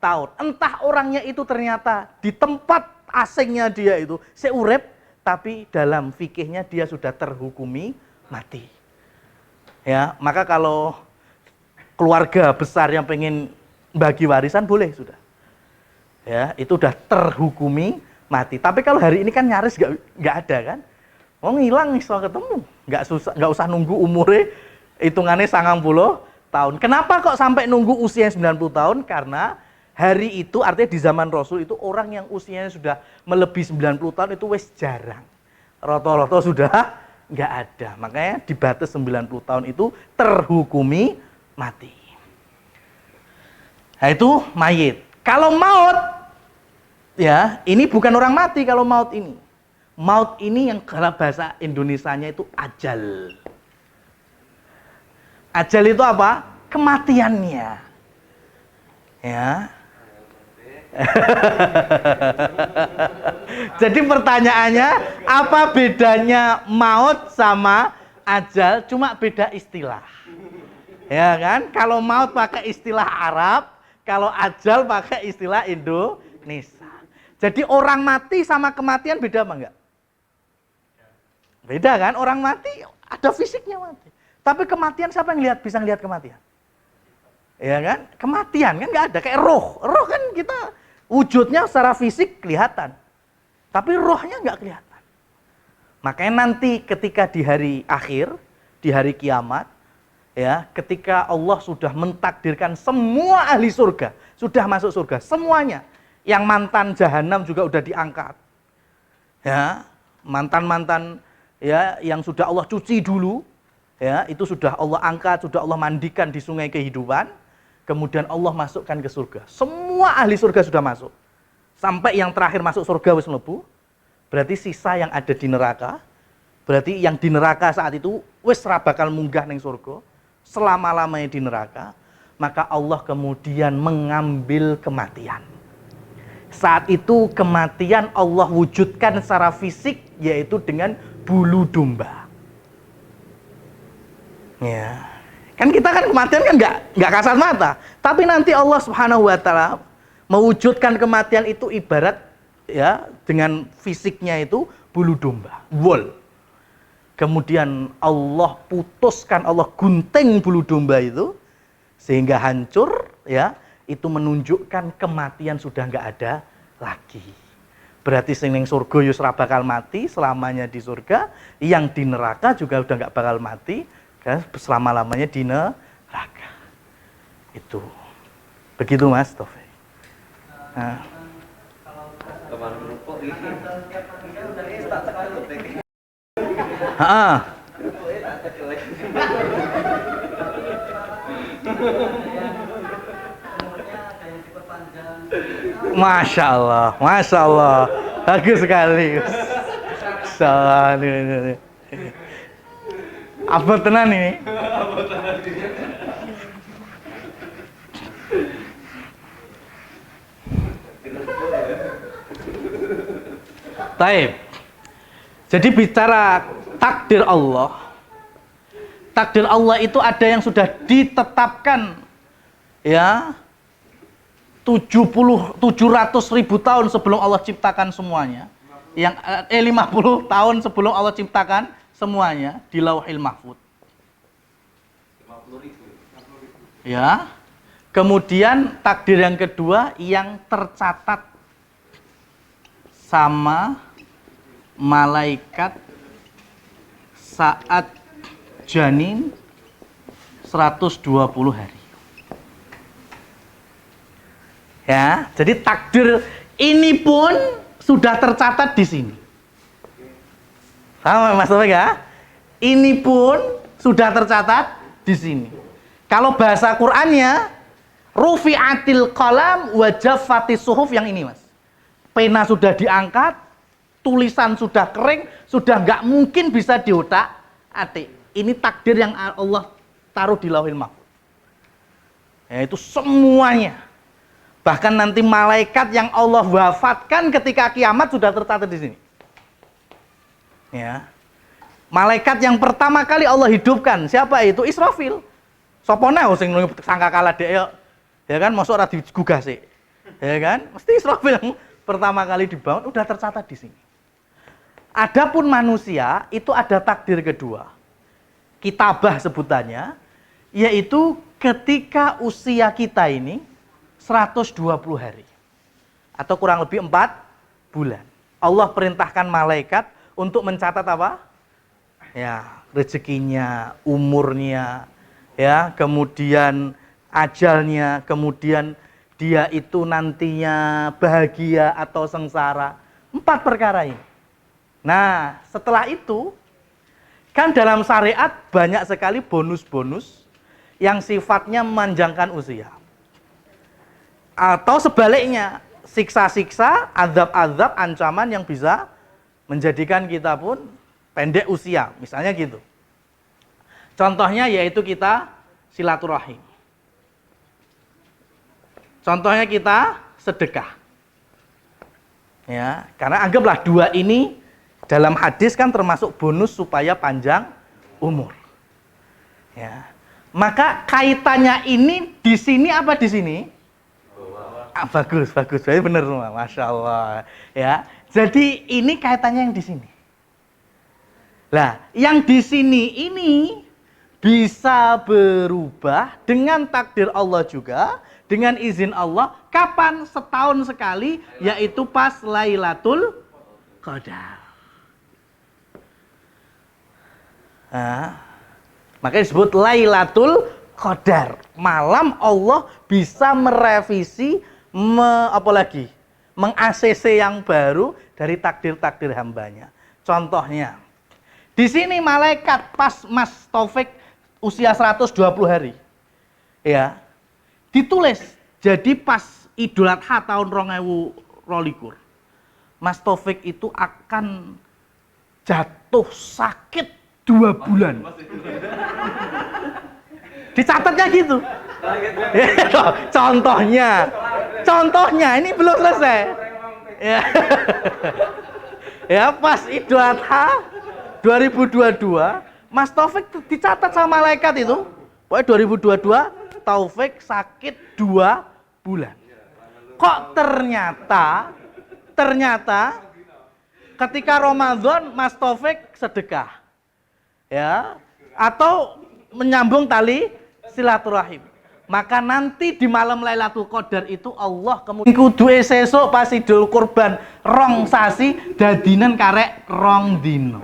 tahun. Entah orangnya itu ternyata di tempat asingnya dia itu seurep, tapi dalam fikihnya dia sudah terhukumi mati. Ya, maka kalau keluarga besar yang pengen bagi warisan boleh sudah. Ya, itu udah terhukumi mati. Tapi kalau hari ini kan nyaris nggak ada kan. Mau ngilang nih soal ketemu, nggak usah nunggu umurnya hitungannya 90 tahun. Kenapa kok sampai nunggu usia 90 tahun? Karena hari itu artinya di zaman Rasul itu orang yang usianya sudah melebihi 90 tahun itu wis jarang. Rata-rata sudah nggak ada. Makanya di batas 90 tahun itu terhukumi mati. Nah itu mayit. Kalau maut, ya ini bukan orang mati kalau maut ini. Maut ini yang kalau bahasa Indonesianya itu ajal. Ajal itu apa? Kematiannya. Ya. Jadi pertanyaannya, apa bedanya maut sama ajal? Cuma beda istilah. Ya kan? Kalau maut pakai istilah Arab, kalau ajal pakai istilah Indonesia. Jadi orang mati sama kematian beda apa enggak? Beda kan? Orang mati ada fisiknya mati. Tapi kematian siapa yang bisa ngelihat kematian? Ya kan? Kematian kan nggak ada. Kayak roh. Roh kan kita wujudnya secara fisik kelihatan. Tapi rohnya nggak kelihatan. Makanya nanti ketika di hari akhir, di hari kiamat, ya, ketika Allah sudah mentakdirkan semua ahli surga sudah masuk surga, semuanya. Yang mantan jahanam juga udah diangkat. Ya, mantan-mantan ya yang sudah Allah cuci dulu, ya, itu sudah Allah angkat, sudah Allah mandikan di sungai kehidupan, kemudian Allah masukkan ke surga. Semua ahli surga sudah masuk. Sampai yang terakhir masuk surga wis mlebu, berarti sisa yang ada di neraka, berarti yang di neraka saat itu wis ra bakal munggah ning surga, selama-lamanya di neraka, maka Allah kemudian mengambil kematian. Saat itu kematian Allah wujudkan secara fisik, yaitu dengan bulu domba. Ya, kan kita kan kematian kan nggak kasat mata, tapi nanti Allah Subhanahu Wa Taala mewujudkan kematian itu ibarat ya dengan fisiknya itu bulu domba, wool. Kemudian Allah putuskan, Allah gunting bulu domba itu sehingga hancur, ya itu menunjukkan kematian sudah nggak ada lagi. Berarti sing ning surga yo ora bakal mati selamanya di surga, yang di neraka juga udah nggak bakal mati Kan selama-lamanya di neraka. Itu. Begitu Mas Taufik. Nah. Masya Allah, Masya Allah, bagus sekali. Masya Allah, apa tenan ini? Taib. Jadi bicara takdir Allah. Takdir Allah itu ada yang sudah ditetapkan ya 700.000 tahun sebelum Allah ciptakan semuanya. Yang 50 tahun sebelum Allah ciptakan semuanya di Lauhil Mahfuz. 50.000. Ya. Kemudian takdir yang kedua yang tercatat sama malaikat saat janin 120 hari. Ya, jadi takdir ini pun sudah tercatat di sini. Sama Mas Taufik ya? Ini pun sudah tercatat di sini. Kalau bahasa Qur'annya rufi'atil qalam wa jaffatis suhuf, yang ini Mas. Pena sudah diangkat, tulisan sudah kering, sudah nggak mungkin bisa diotak-atik. Ini takdir yang Allah taruh di Lauhil Mahfuz. Yaitu semuanya. Bahkan nanti malaikat yang Allah wafatkan ketika kiamat sudah tercatat di sini. Ya. Malaikat yang pertama kali Allah hidupkan, siapa itu? Israfil. Sopone sing sangkakala dhek ya kan, mosok ora digugah sih. Ya kan? Mesti Israfil yang pertama kali dibangun udah tercatat di sini. Adapun manusia itu ada takdir kedua. Kitabah sebutannya, yaitu ketika usia kita ini 120 hari. Atau kurang lebih 4 bulan. Allah perintahkan malaikat untuk mencatat apa? Ya, rezekinya, umurnya, ya, kemudian ajalnya, kemudian dia itu nantinya bahagia atau sengsara. 4 perkara ini. Nah, setelah itu, kan dalam syariat banyak sekali bonus-bonus yang sifatnya memanjangkan usia. Atau sebaliknya, siksa-siksa, azab-azab, ancaman yang bisa menjadikan kita pun pendek usia. Misalnya gitu. Contohnya yaitu kita silaturahim. Contohnya kita sedekah. Ya, karena anggaplah 2 ini dalam hadis kan termasuk bonus supaya panjang umur. Ya. Maka kaitannya ini di sini apa di sini? Bagus, bagus. Berarti benar semua. Masya Allah. Ya. Jadi ini kaitannya yang di sini. Lah, yang di sini ini bisa berubah dengan takdir Allah juga, dengan izin Allah. Kapan? Setahun sekali, yaitu pas Lailatul Qadar. Nah, makanya disebut Lailatul Qadar. Malam Allah bisa merevisi, meng-ACC yang baru dari takdir-takdir hambanya. Contohnya, di sini malaikat pas Mas Taufik usia 120 hari. Ya. Ditulis, jadi pas Idul Adha tahun 2022, Mas Taufik itu akan jatuh sakit 2 bulan. Dicatatnya gitu. Contohnya ini belum selesai. Ya. Ya, pas Idul Adha 2022, Mas Taufik dicatat sama malaikat itu. Pokoknya 2022 Taufik sakit 2 bulan. Kok ternyata ketika Ramadan Mas Taufik sedekah. Ya, atau menyambung tali silaturahim. Maka nanti di malam Lailatul Qadar itu Allah kemudian kudu sesuk pas Idul Kurban rong sasi dadinan karek rong dino.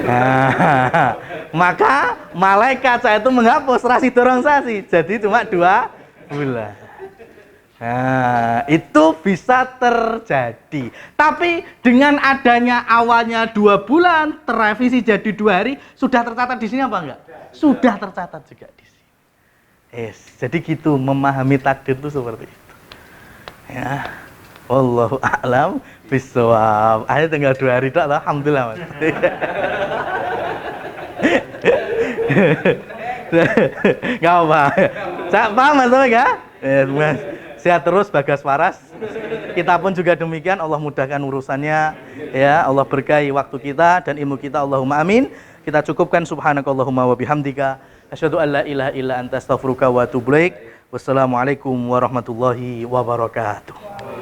Nah, maka malaikat saya itu menghapus rasi dorong sasi, jadi cuma 2 bulan. Nah, itu bisa terjadi. Tapi dengan adanya awalnya 2 bulan, terrevisi jadi 2 hari, sudah tercatat di sini apa enggak? Sudah tercatat juga di sini. Jadi gitu, memahami takdir itu seperti itu. Ya, wallahu a'lam bishawab. Akhirnya tinggal 2 hari tok, alhamdulillah Mas. Enggak apa. Paham Mas enggak? Mas. Sehat terus Bagas Waras. Kita pun juga demikian, Allah mudahkan urusannya ya, Allah berkahi waktu kita dan ilmu kita, Allahumma amin. Kita cukupkan subhanakallahumma wa bihamdika asyhadu an la ilaha illa anta astaghfiruka wa atubu ilaik. Wassalamualaikum warahmatullahi wabarakatuh.